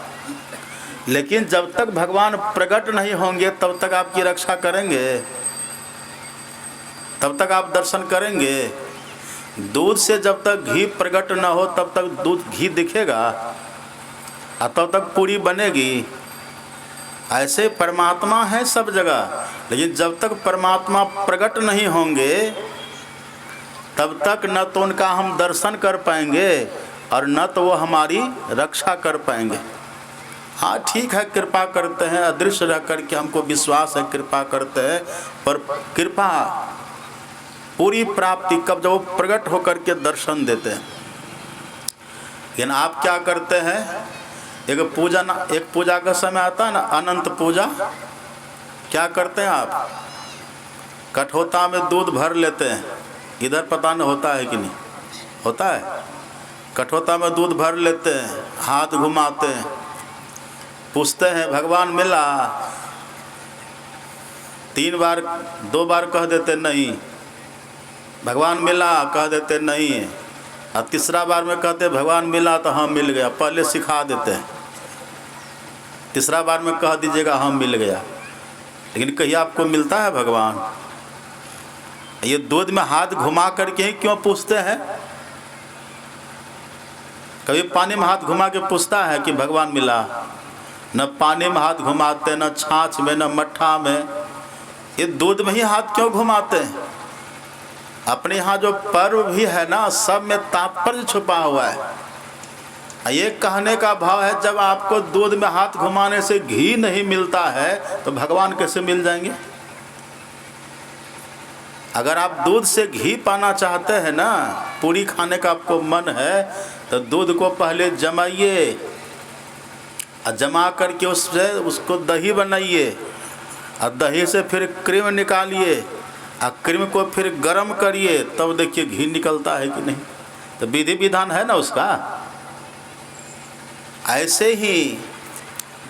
लेकिन जब तक भगवान प्रकट नहीं होंगे तब तक आपकी रक्षा करेंगे, तब तक आप दर्शन करेंगे। दूध से जब तक घी प्रकट न हो तब तक दूध घी दिखेगा और तब तक पूरी बनेगी। ऐसे परमात्मा है सब जगह, लेकिन जब तक परमात्मा प्रकट नहीं होंगे तब तक न तो उनका हम दर्शन कर पाएंगे और न तो वो हमारी रक्षा कर पाएंगे। हाँ ठीक है, कृपा करते हैं, अदृश्य रह करके हमको विश्वास है, कृपा करते हैं, पर कृपा पूरी प्राप्ति कब? जब वो प्रकट होकर के दर्शन देते हैं। लेकिन आप क्या करते हैं? एक पूजा का समय आता है ना, अनंत पूजा। क्या करते हैं आप? कठोता में दूध भर लेते हैं। इधर पता नहीं होता है कि नहीं होता है? कठोता में दूध भर लेते हैं, हाथ घुमाते हैं, पूछते हैं भगवान मिला? 3 बार 2 बार कह देते नहीं। भगवान मिला कह देते नहीं है। और तीसरा बार में कहते भगवान मिला तो हाँ मिल गया। पहले सिखा देते हैं, तीसरा बार में कह दीजिएगा हाँ मिल गया। लेकिन कहीं आपको मिलता है भगवान? ये दूध में हाथ घुमा करके ही क्यों पूछते हैं? कभी पानी में हाथ घुमा के पूछता है कि भगवान मिला? न पानी में हाथ घुमाते, न छाछ में, न मट्ठा में। ये दूध में ही हाथ क्यों घुमाते हैं? अपने यहाँ जो पर्व भी है ना, सब में तात्पर्य छुपा हुआ है। ये कहने का भाव है, जब आपको दूध में हाथ घुमाने से घी नहीं मिलता है तो भगवान कैसे मिल जाएंगे? अगर आप दूध से घी पाना चाहते हैं ना, पूरी खाने का आपको मन है, तो दूध को पहले जमाइए और जमा करके उससे उसको दही बनाइए और दही से फिर क्रीम निकालिए और क्रीम को फिर गर्म करिए, तब देखिए घी निकलता है कि नहीं। तो विधि विधान है ना उसका। ऐसे ही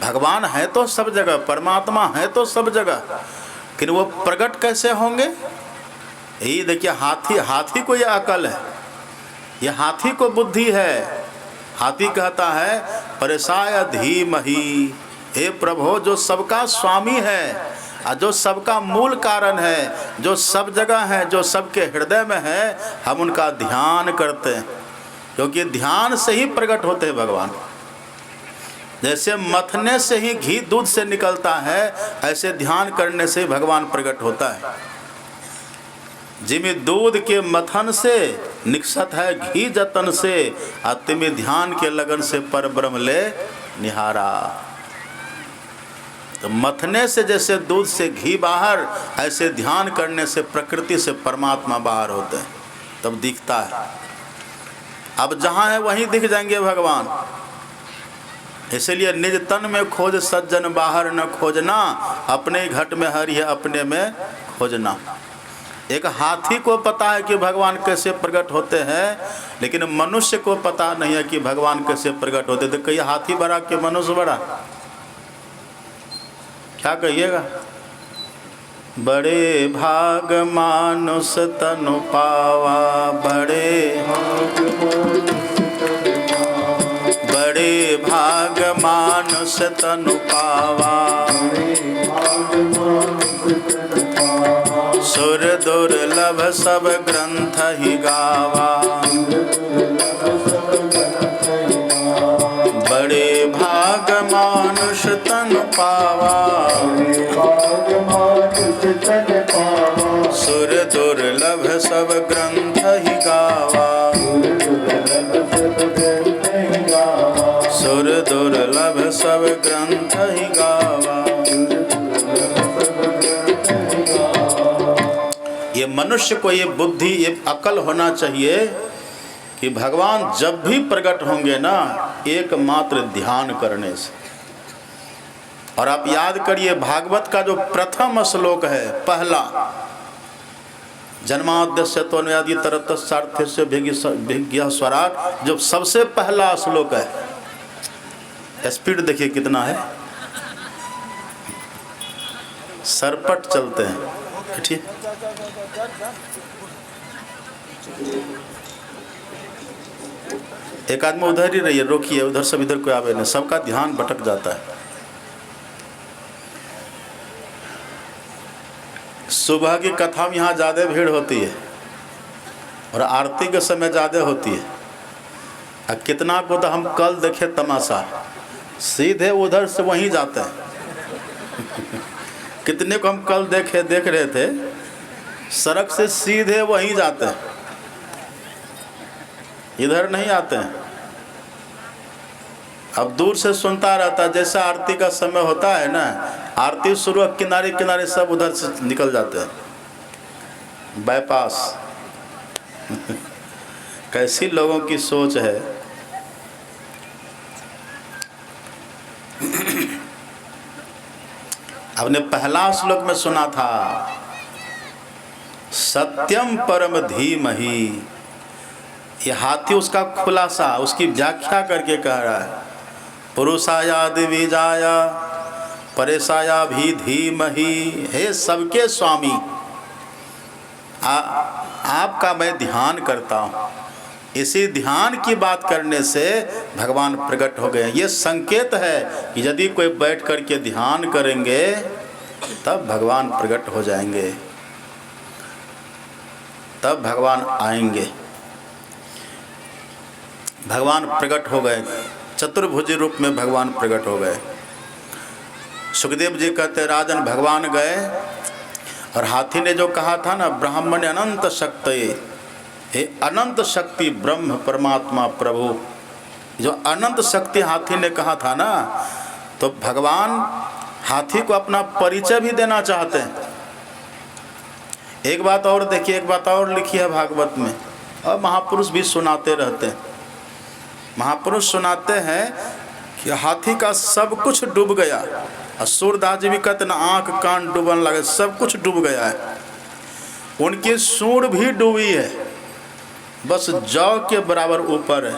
भगवान है तो सब जगह, परमात्मा है तो सब जगह, लेकिन वो प्रकट कैसे होंगे? यही देखिए, हाथी को ये अकल है, ये हाथी को बुद्धि है। हाथी कहता है परेशाय धीमहि, हे प्रभु जो सबका स्वामी है और जो सबका मूल कारण है, जो सब जगह है, जो सबके हृदय में है, हम उनका ध्यान करते हैं, क्योंकि ध्यान से ही प्रकट होते हैं भगवान। जैसे मथने से ही घी दूध से निकलता है, ऐसे ध्यान करने से भगवान प्रकट होता है। जिमि दूध के मथन से निकसत है घी जतन से, अतिमि ध्यान के लगन से पर ब्रह्म ले निहारा। तो मथने से जैसे दूध से घी बाहर, ऐसे ध्यान करने से प्रकृति से परमात्मा बाहर होते हैं, तब दिखता है। अब जहाँ है वहीं दिख जाएंगे भगवान। इसलिए निज तन में खोज सज्जन बाहर न खोजना, अपने ही घट में हरि है अपने में खोजना। एक हाथी को पता है कि भगवान कैसे प्रकट होते हैं, लेकिन मनुष्य को पता नहीं है कि भगवान कैसे प्रकट होते। तो कहिए हाथी बड़ा कि मनुष्य बड़ा? क्या कहिएगा? बड़े भाग मानुष तनु पावा, बड़े भाग मानुष तनु पावा, सुर दुर्लभ सब ग्रंथ ही गावा। बड़े भाग मानुष तनु पावा, सुर दुर्लभ सब ग्रंथ ही गावा। सुर दुर्लभ सब ग्रंथ ही गावा। ये मनुष्य को ये बुद्धि, ये अकल होना चाहिए कि भगवान जब भी प्रकट होंगे ना, एकमात्र ध्यान करने से। और आप याद करिए भागवत का जो प्रथम श्लोक है, पहला, जन्माद्यस्य तोन्यादि तरतस्सार्थस्य भिज्ञः स्वराट, जो सबसे पहला श्लोक है। स्पीड देखिए कितना है, सरपट चलते हैं। ठीक, एक आदमी उधर ही रहिए, रोकिए, उधर सब इधर कोई आवे नहीं, सबका ध्यान भटक जाता है। सुबह की कथा में यहाँ ज़्यादा भीड़ होती है और आरती के समय ज़्यादा होती है। और कितना को तो हम कल देखे तमाशा, सीधे उधर से वहीं जाते हैं। कितने को हम कल देख रहे थे, सड़क से सीधे वहीं जाते हैं, इधर नहीं आते हैं। अब दूर से सुनता रहता, जैसा आरती का समय होता है ना, आरती शुरू, किनारे किनारे सब उधर से निकल जाते हैं, बाईपास। कैसी लोगों की सोच है। आपने पहला श्लोक में सुना था, सत्यम परम धीमहि। ये हाथी उसका खुलासा, उसकी व्याख्या करके कह रहा है, पुरुषाया दिविजाया परेशाया भी धीमहि। हे सबके स्वामी, आपका मैं ध्यान करता हूँ। इसी ध्यान की बात करने से भगवान प्रकट हो गए। ये संकेत है कि यदि कोई बैठ कर के ध्यान करेंगे तब भगवान प्रकट हो जाएंगे, तब भगवान आएंगे। भगवान प्रकट हो गए, चतुर्भुज रूप में भगवान प्रकट हो गए। सुखदेव जी कहते, राजन भगवान गए और हाथी ने जो कहा था ना, ब्राह्मण अनंत शक्ति, हे अनंत शक्ति ब्रह्म परमात्मा प्रभु, जो अनंत शक्ति हाथी ने कहा था ना, तो भगवान हाथी को अपना परिचय भी देना चाहते हैं। एक बात और देखिए, एक बात और लिखी है भागवत में, और महापुरुष भी सुनाते रहते हैं। महापुरुष सुनाते हैं कि हाथी का सब कुछ डूब गया। और सूरदास जी भी कहते ना, आँख कान डूबन लगे, सब कुछ डूब गया है। उनकी सूंड भी डूबी है, बस जौ के बराबर ऊपर है।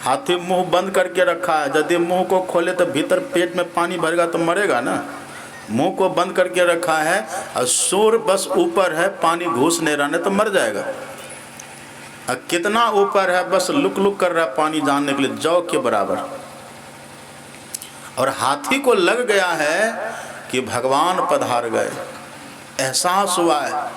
हाथी मुंह बंद करके रखा है, यदि मुंह को खोले तो भीतर पेट में पानी भरेगा तो मरेगा ना। मुंह को बंद करके रखा है और सूर बस ऊपर है, पानी घुस नहीं रहा, नहीं तो मर जाएगा। और कितना ऊपर है, बस लुक लुक कर रहा है पानी जानने के लिए, जौ के बराबर। और हाथी को लग गया है कि भगवान पधार गए, एहसास हुआ है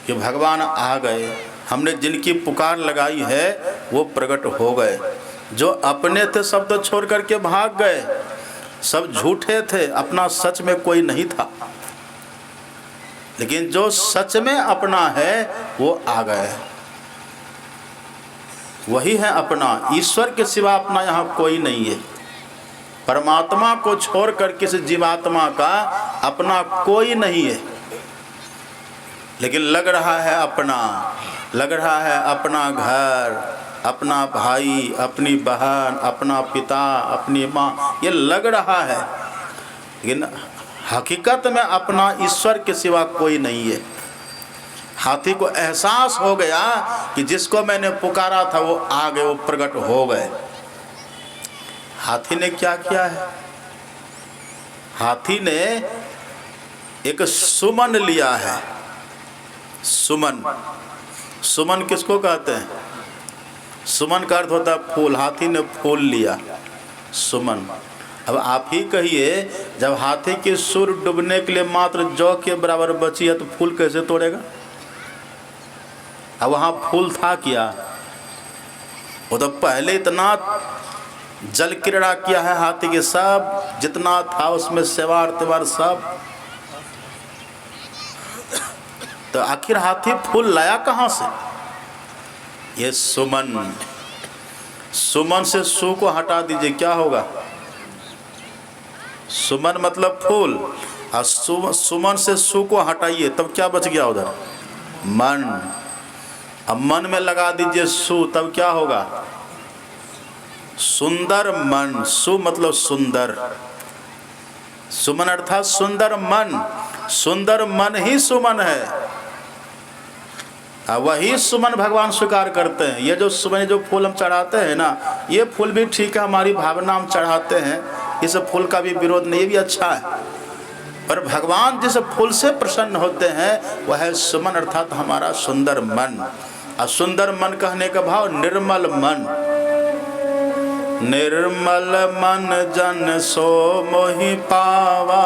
कि भगवान आ गए। हमने जिनकी पुकार लगाई है वो प्रकट हो गए। जो अपने थे सब तो छोड़ करके भाग गए, सब झूठे थे, अपना सच में कोई नहीं था। लेकिन जो सच में अपना है वो आ गए, वही है अपना। ईश्वर के सिवा अपना यहाँ कोई नहीं है। परमात्मा को छोड़कर किसी जीवात्मा का अपना कोई नहीं है, लेकिन लग रहा है अपना, लग रहा है अपना घर, अपना भाई, अपनी बहन, अपना पिता, अपनी माँ, ये लग रहा है, लेकिन हकीकत में अपना ईश्वर के सिवा कोई नहीं है। हाथी को एहसास हो गया कि जिसको मैंने पुकारा था वो आ गए, वो प्रकट हो गए। हाथी ने क्या किया है? हाथी ने एक सुमन लिया है। सुमन, सुमन किसको कहते हैं? सुमन का अर्थ होता है फूल। हाथी ने फूल लिया, सुमन। अब आप ही कहिए, जब हाथी की सुर डूबने के लिए मात्र जौ के बराबर बची है तो फूल कैसे तोड़ेगा? अब वहाँ फूल था क्या? वो तो पहले इतना जल क्रीड़ा किया है हाथी के, सब जितना था उसमें सेवार तेवार सब। तो आखिर हाथी फूल लाया कहाँ से? ये सुमन। सुमन से सु को हटा दीजिए, क्या होगा? सुमन मतलब फूल, और सुमन से सु को हटाइए तब क्या बच गया उधर? मन। अब मन में लगा दीजिए सु, तब क्या होगा? सुंदर मन। सु मतलब सुंदर, सुमन अर्थात सुंदर मन। सुंदर मन ही सुमन है, वही सुमन भगवान स्वीकार करते हैं। ये जो सुमन, जो फूल हम चढ़ाते हैं ना, ये फूल भी ठीक है, हमारी भावना हम चढ़ाते हैं, इस फूल का भी विरोध नहीं, ये भी अच्छा है। पर भगवान जिस फूल से प्रसन्न होते हैं वह है सुमन अर्थात हमारा सुंदर मन। और सुंदर मन कहने का भाव निर्मल मन। निर्मल मन जन सो मोहि पावा,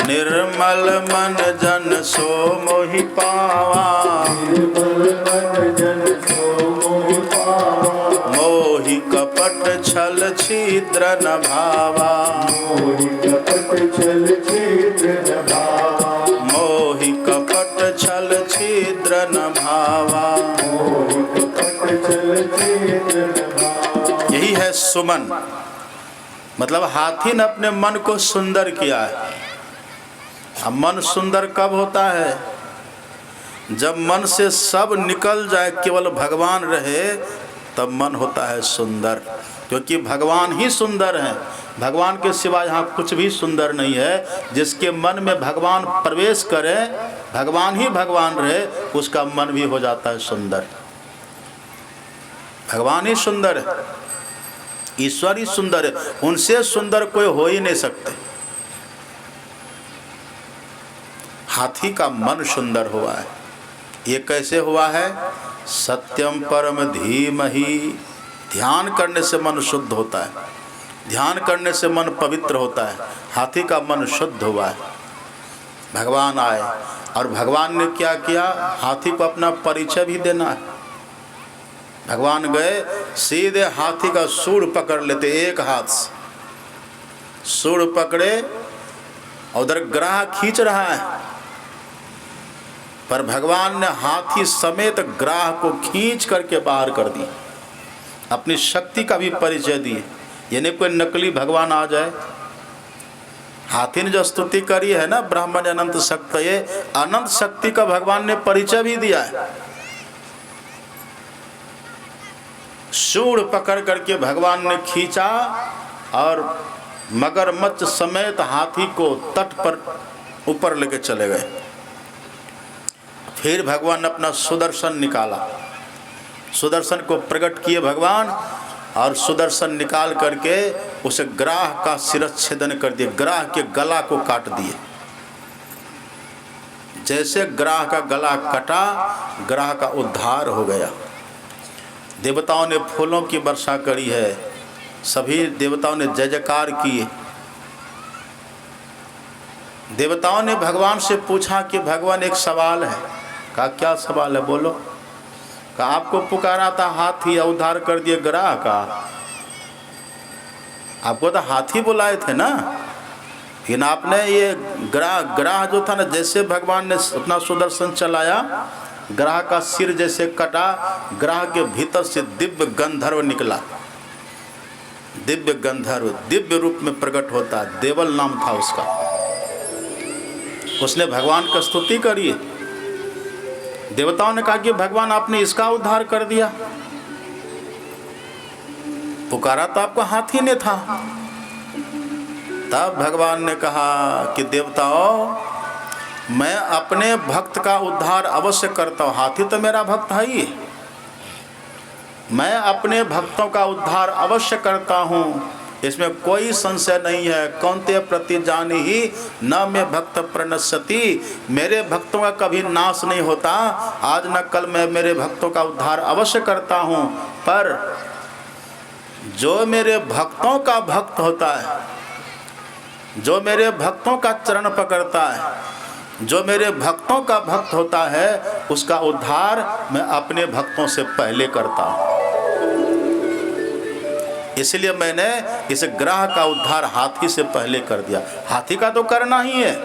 निर्मल मन जन सो मोहि पावा, मोहि कपट छल छिद्र न भावा, मोहि कपट छल छिद्र न भावा। यही है सुमन। मतलब हाथी ने अपने मन को सुंदर किया है। अब मन सुंदर कब होता है? जब मन से सब निकल जाए, केवल भगवान रहे, तब मन होता है सुंदर। क्योंकि भगवान ही सुंदर हैं, भगवान के सिवा यहाँ कुछ भी सुंदर नहीं है। जिसके मन में भगवान प्रवेश करे, भगवान ही भगवान रहे, उसका मन भी हो जाता है सुंदर। भगवान ही सुंदर है, ईश्वर ही सुंदर है, उनसे सुंदर कोई हो ही नहीं सकते। हाथी का मन सुंदर हुआ है। ये कैसे हुआ है? सत्यम परम धीमहि। ध्यान करने से मन शुद्ध होता है, ध्यान करने से मन पवित्र होता है। हाथी का मन शुद्ध हुआ है। भगवान आए और भगवान ने क्या किया? हाथी को अपना परिचय भी देना है। भगवान गए, सीधे हाथी का सूंड पकड़ लेते, एक हाथ से सूंड पकड़े, उधर ग्राह खींच रहा है, पर भगवान ने हाथी समेत ग्राह को खींच करके बाहर कर दी। अपनी शक्ति का भी परिचय दिए। ये नहीं कोई नकली भगवान आ जाए। हाथी ने जो स्तुति करी है ना, ब्राह्मण अनंत शक्ति, ये अनंत शक्ति का भगवान ने परिचय भी दिया है। सूंड पकड़ करके भगवान ने खींचा और मगरमच्छ समेत हाथी को तट पर ऊपर लेके चले गए। फिर भगवान ने अपना सुदर्शन निकाला, सुदर्शन को प्रकट किए भगवान, और सुदर्शन निकाल करके उसे ग्राह का शिरच्छेदन कर दिए, ग्राह के गला को काट दिए। जैसे ग्राह का गला कटा, ग्राह का उद्धार हो गया। देवताओं ने फूलों की वर्षा करी है, सभी देवताओं ने जय जयकार किए। देवताओं ने भगवान से पूछा कि भगवान एक सवाल है। कहा क्या सवाल है? बोलो। कहा आपको पुकारा था हाथी, उद्धार कर दिए ग्राह का। आपको तो हाथी बुलाए थे ना, लेकिन आपने ये ग्राह जो था ना, जैसे भगवान ने अपना सुदर्शन चलाया, ग्रह का सिर जैसे कटा, ग्रह के भीतर से दिव्य गंधर्व निकला। दिव्य गंधर्व दिव्य रूप में प्रकट होता है, देवल नाम था उसका। उसने भगवान का स्तुति करी। देवताओं ने कहा कि भगवान आपने इसका उद्धार कर दिया, पुकारा तो आपको हाथी ने था। तब भगवान ने कहा कि देवताओं, मैं अपने भक्त का उद्धार अवश्य करता हूँ। हाथी तो मेरा भक्त है ही, मैं अपने भक्तों का उद्धार अवश्य करता हूँ, इसमें कोई संशय नहीं है। कौन्तेय प्रतिजानी ही न मैं भक्त प्रणश्यति, मेरे भक्तों का कभी नाश नहीं होता। आज न कल मैं मेरे भक्तों का उद्धार अवश्य करता हूँ, पर जो मेरे भक्तों का भक्त होता है, जो मेरे भक्तों का चरण पकड़ता है, जो मेरे भक्तों का भक्त होता है, उसका उद्धार मैं अपने भक्तों से पहले करता हूँ। इसलिए मैंने इस ग्रह का उद्धार हाथी से पहले कर दिया। हाथी का तो करना ही है,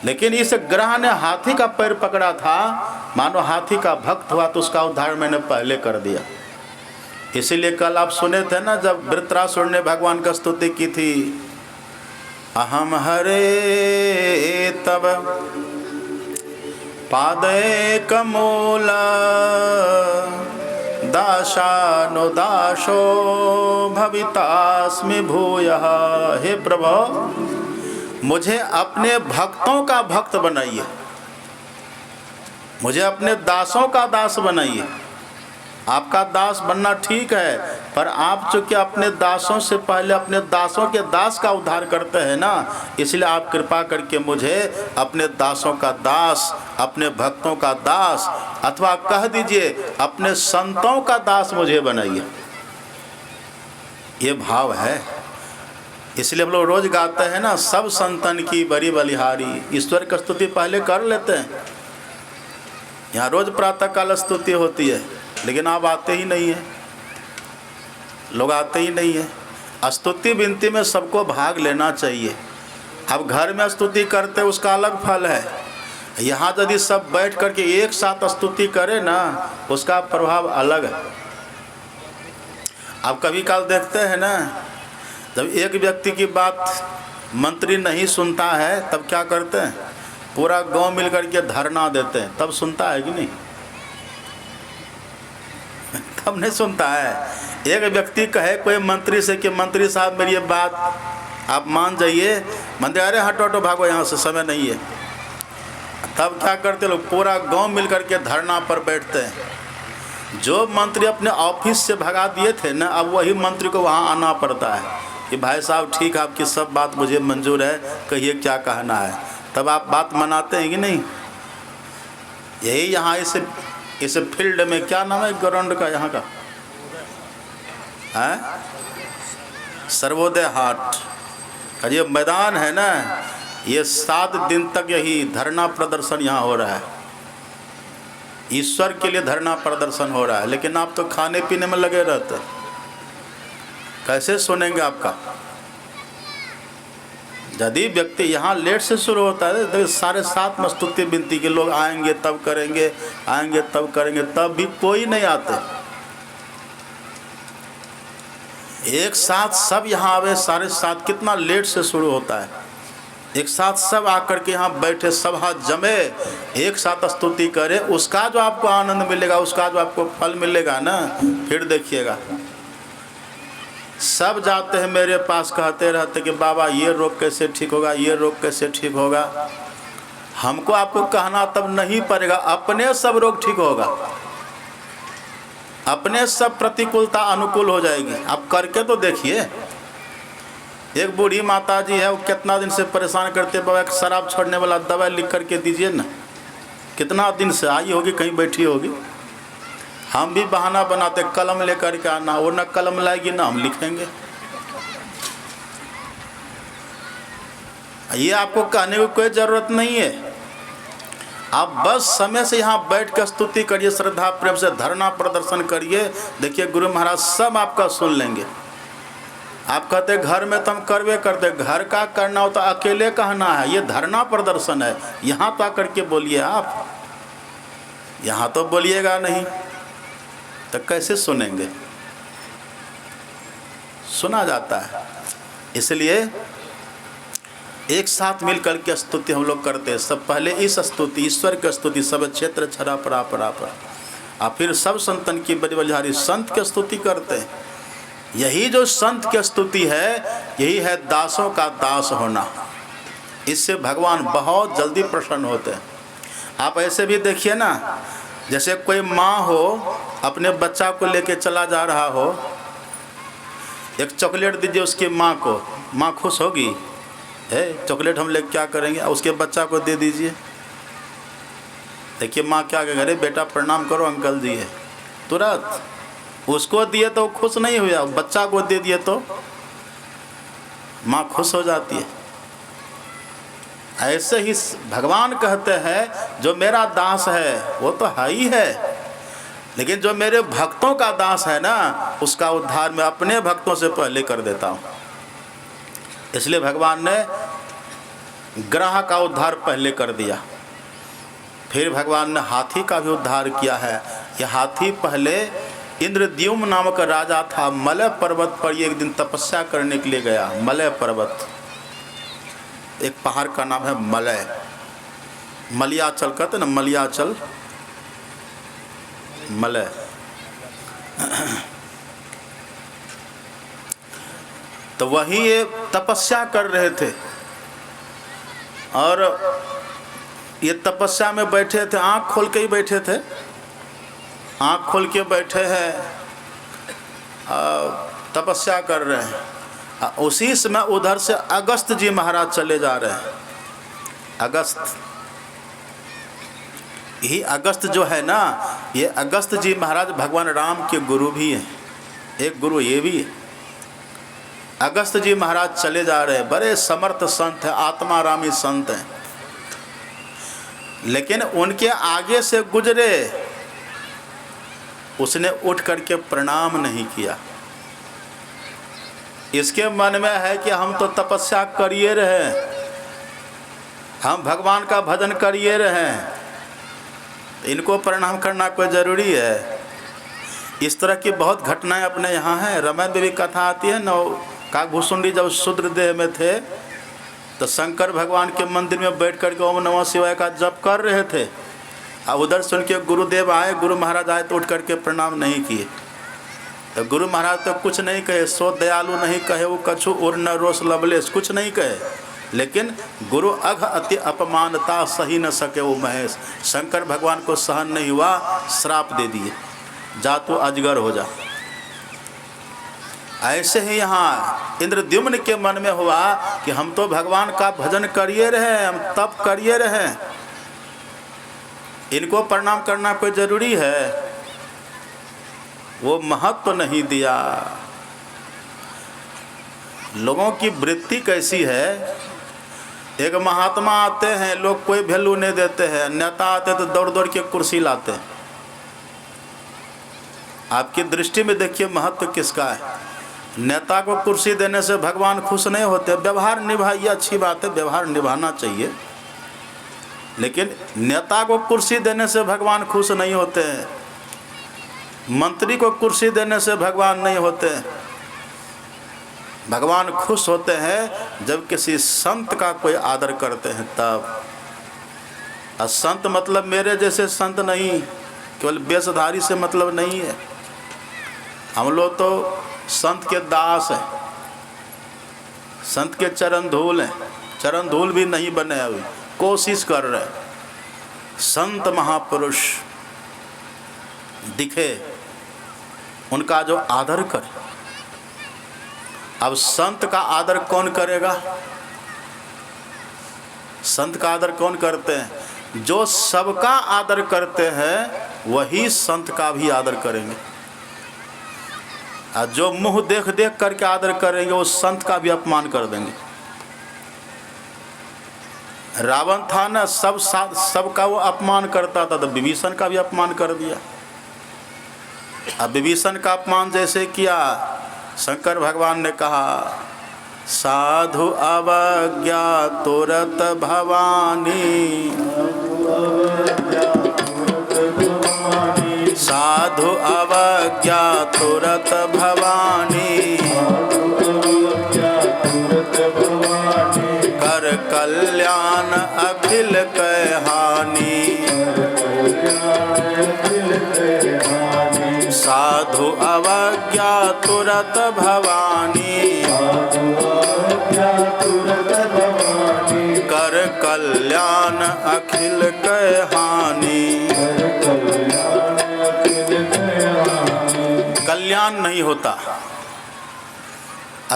लेकिन इस ग्रह ने हाथी का पैर पकड़ा था, मानो हाथी का भक्त हुआ तो उसका उद्धार मैंने पहले कर दिया। इसीलिए कल आप सुने थे ना, जब वृत्रासुर ने भगवान का स्तुति की थी, अहम हरे तब पादे कमूल दाशानुदाशो भवितास्मि भूयः। हे प्रभु, मुझे अपने भक्तों का भक्त बनाइए, मुझे अपने दासों का दास बनाइए। आपका दास बनना ठीक है, पर आप चूँकि अपने दासों से पहले अपने दासों के दास का उद्धार करते हैं ना, इसलिए आप कृपा करके मुझे अपने दासों का दास, अपने भक्तों का दास, अथवा कह दीजिए अपने संतों का दास मुझे बनाइए। ये भाव है। इसलिए हम लोग रोज गाते हैं ना, सब संतन की बड़ी बलिहारी। ईश्वर की स्तुति पहले कर लेते हैं। यहाँ रोज प्रातः काल स्तुति होती है, लेकिन आप आते ही नहीं हैं, लोग आते ही नहीं हैं। स्तुति विनती में सबको भाग लेना चाहिए। अब घर में स्तुति करते उसका अलग फल है, यहाँ यदि सब बैठ करके एक साथ स्तुति करे ना, उसका प्रभाव अलग है। आप कभी काल देखते हैं ना, जब एक व्यक्ति की बात मंत्री नहीं सुनता है तब क्या करते हैं, पूरा गांव मिल करके धरना देते हैं, तब सुनता है कि नहीं? तब नहीं सुनता है। एक व्यक्ति कहे कोई मंत्री से कि मंत्री साहब मेरी ये बात आप मान जाइए, मंत्री अरे हटो हटो भागो यहाँ से, समय नहीं है। तब क्या करते लोग, पूरा गांव मिल करके धरना पर बैठते हैं। जो मंत्री अपने ऑफिस से भगा दिए थे ना, अब वही मंत्री को वहाँ आना पड़ता है कि भाई साहब ठीक है, आपकी सब बात मुझे मंजूर है, कहिए क्या कहना है। तब आप बात मनाते हैं कि नहीं? यही यहाँ इस फील्ड में क्या नाम है ग्राउंड का यहाँ का है, सर्वोदय हाट का ये मैदान है ना, ये 7 दिन तक यही धरना प्रदर्शन यहाँ हो रहा है। ईश्वर के लिए धरना प्रदर्शन हो रहा है, लेकिन आप तो खाने पीने में लगे रहते, कैसे सुनेंगे आपका? यदि व्यक्ति यहाँ लेट से शुरू होता है, 7:30 में स्तुति विनती के लोग आएंगे तब करेंगे, आएंगे तब करेंगे, तब भी कोई नहीं आते। एक साथ सब यहाँ आवे 7:30, कितना लेट से शुरू होता है। एक साथ सब आकर के यहाँ बैठे, सब हाथ जमे, एक साथ स्तुति करे, उसका जो आपको आनंद मिलेगा, उसका जो आपको फल मिलेगा ना, फिर देखिएगा। सब जाते हैं मेरे पास, कहते रहते कि बाबा ये रोग कैसे ठीक होगा, ये रोग कैसे ठीक होगा। हमको आपको कहना तब नहीं पड़ेगा, अपने सब रोग ठीक होगा, अपने सब प्रतिकूलता अनुकूल हो जाएगी। आप करके तो देखिए। एक बूढ़ी माता जी है, वो कितना दिन से परेशान करते, बाबा शराब छोड़ने वाला दवाई लिख करके दीजिए ना। कितना दिन से आई होगी, कहीं बैठी होगी। हम भी बहाना बनाते, कलम लेकर के आना, वो ना कलम लाएगी ना हम लिखेंगे। ये आपको कहने की कोई ज़रूरत नहीं है। आप बस समय से यहाँ बैठ कर स्तुति करिए, श्रद्धा प्रेम से धरना प्रदर्शन करिए। देखिए गुरु महाराज सब आपका सुन लेंगे। आप कहते घर में तो हम करवे करते, घर का करना हो तो अकेले कहना है, ये धरना प्रदर्शन है, यहाँ तो आकर के बोलिए आप। यहाँ तो बोलिएगा नहीं तो कैसे सुनेंगे? सुना जाता है। इसलिए एक साथ मिलकर के स्तुति हम लोग करते हैं। सब पहले इस स्तुति, ईश्वर की स्तुति, सब क्षेत्र छरा परा परा पर, और फिर सब संतन की बड़ी बलिहारी संत की स्तुति करते हैं। यही जो संत की स्तुति है, यही है दासों का दास होना। इससे भगवान बहुत जल्दी प्रसन्न होते हैं। आप ऐसे भी देखिए ना, जैसे कोई माँ हो, अपने बच्चा को लेके चला जा रहा हो, एक चॉकलेट दीजिए उसकी माँ को, माँ खुश होगी? है चॉकलेट हम लेके क्या करेंगे? उसके बच्चा को दे दीजिए, देखिए माँ क्या कहे, अरे बेटा प्रणाम करो अंकल जी है, तुरंत। उसको दिए तो खुश नहीं हुआ, बच्चा को दे दिए तो माँ खुश हो जाती है। ऐसे ही भगवान कहते हैं जो मेरा दास है वो तो है ही है, लेकिन जो मेरे भक्तों का दास है ना, उसका उद्धार मैं अपने भक्तों से पहले कर देता हूँ। इसलिए भगवान ने ग्रह का उद्धार पहले कर दिया, फिर भगवान ने हाथी का भी उद्धार किया है। यह हाथी पहले इंद्रद्युम्न नामक राजा था, मलय पर्वत पर एक दिन तपस्या करने के लिए गया। मलय पर्वत एक पहाड़ का नाम है मलय, मलयाचल कहते ना, मलयाचल, मलय। तो वही ये तपस्या कर रहे थे, और ये तपस्या में बैठे थे, आँख खोल के ही बैठे थे, आँख खोल के बैठे हैं, तपस्या कर रहे हैं। उसी समय उधर से अगस्त जी महाराज चले जा रहे हैं। अगस्त, ये अगस्त जो है ना, ये अगस्त जी महाराज भगवान राम के गुरु भी हैं, एक गुरु ये भी है। अगस्त जी महाराज चले जा रहे हैं, बड़े समर्थ संत हैं, आत्मारामी संत हैं, लेकिन उनके आगे से गुजरे, उसने उठ करके प्रणाम नहीं किया। इसके मन में है कि हम तो तपस्या करिए रहे, हम भगवान का भजन करिए रहे, इनको प्रणाम करना कोई ज़रूरी है? इस तरह की बहुत घटनाएं अपने यहाँ हैं। रामायण में भी कथा आती है न, काकभूषुंडी जब शूद्र देह में थे तो शंकर भगवान के मंदिर में बैठ कर के ओम नमः शिवाय का जप कर रहे थे, और उधर सुन के गुरुदेव आए, गुरु महाराज आए तो उठ करके प्रणाम नहीं किए। तो गुरु महाराज तो कुछ नहीं कहे, सो दयालु नहीं कहे वो कछु उर न रोष लवलेश, कुछ नहीं कहे, लेकिन गुरु अघ अति अपमानता सही न सके वो महेश। शंकर भगवान को सहन नहीं हुआ, श्राप दे दिए, जा तो अजगर हो जा। ऐसे ही यहाँ इंद्रद्युम्न के मन में हुआ कि हम तो भगवान का भजन करिए रहे, हम तप करिए रहे, इनको प्रणाम करना कोई ज़रूरी है? वो महत्व नहीं दिया। लोगों की वृत्ति कैसी है, एक महात्मा आते हैं, लोग कोई वैल्यू नहीं देते हैं, नेता आते तो दौड़ दौड़ के कुर्सी लाते हैं। आपकी दृष्टि में देखिए महत्व किसका है? नेता को कुर्सी देने से भगवान खुश नहीं होते। व्यवहार निभाइए, अच्छी बात है, व्यवहार निभाना चाहिए, लेकिन नेता को कुर्सी देने से भगवान खुश नहीं होते हैं, मंत्री को कुर्सी देने से भगवान नहीं होते हैं। भगवान खुश होते हैं जब किसी संत का कोई आदर करते हैं तब। और संत मतलब मेरे जैसे संत नहीं, केवल वेशधारी से मतलब नहीं है। हम लोग तो संत के दास हैं, संत के चरण धूल हैं, चरण धूल भी नहीं बने अभी, कोशिश कर रहे हैं। संत महापुरुष दिखे, उनका जो आदर करे। अब संत का आदर कौन करेगा? संत का आदर कौन करते हैं? जो सबका आदर करते हैं वही संत का भी आदर करेंगे, और जो मुंह देख देख करके आदर करेंगे वो संत का भी अपमान कर देंगे। रावण था ना, सबका वो अपमान करता था, तो विभीषण का भी अपमान कर दिया। अब विभीषण का अपमान जैसे किया, शंकर भगवान ने कहा साधु अवज्ञा तुरत भवानी, साधु अवज्ञा तुरत भवानी, कर कल्याण अखिल कै हानि। साधु अवज्ञा तुरत भवानी, कर कल्याण अखिल कै हानि। कल्याण नहीं होता।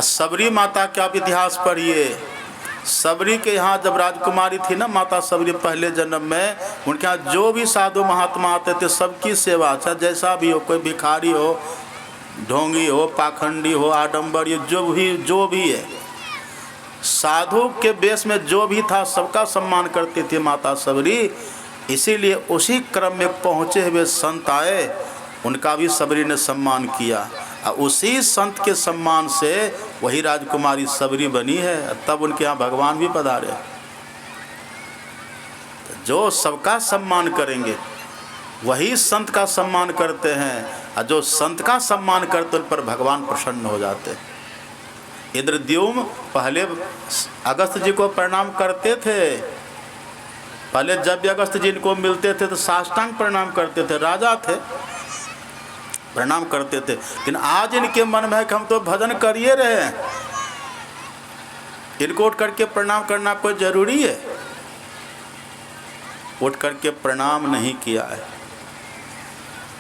सबरी माता के आप इतिहास पढ़िए। सबरी के यहाँ जब राजकुमारी थी ना माता सबरी, पहले जन्म में उनके यहाँ जो भी साधु महात्मा आते थे सबकी सेवा, अच्छा जैसा भी हो, कोई भिखारी हो, ढोंगी हो, पाखंडी हो, आडंबर, ये जो भी है, साधु के वेश में जो भी था सबका सम्मान करती थी माता सबरी। इसीलिए उसी क्रम में पहुँचे हुए संत आए, उनका भी सबरी ने सम्मान किया और उसी संत के सम्मान से वही राजकुमारी सबरी बनी है। तब उनके यहाँ भगवान भी पधारे। जो सबका सम्मान करेंगे वही संत का सम्मान करते हैं, और जो संत का सम्मान करते उन पर भगवान प्रसन्न हो जाते हैं। इंद्रद्युम्न पहले अगस्त जी को प्रणाम करते थे। पहले जब भी अगस्त जी इनको मिलते थे तो साष्टांग प्रणाम करते थे, राजा थे, प्रणाम करते थे। लेकिन आज इनके मन में है कि हम तो भजन कर ही रहे हैं, इनको उठ करके प्रणाम करना कोई जरूरी है? उठ करके प्रणाम नहीं किया है।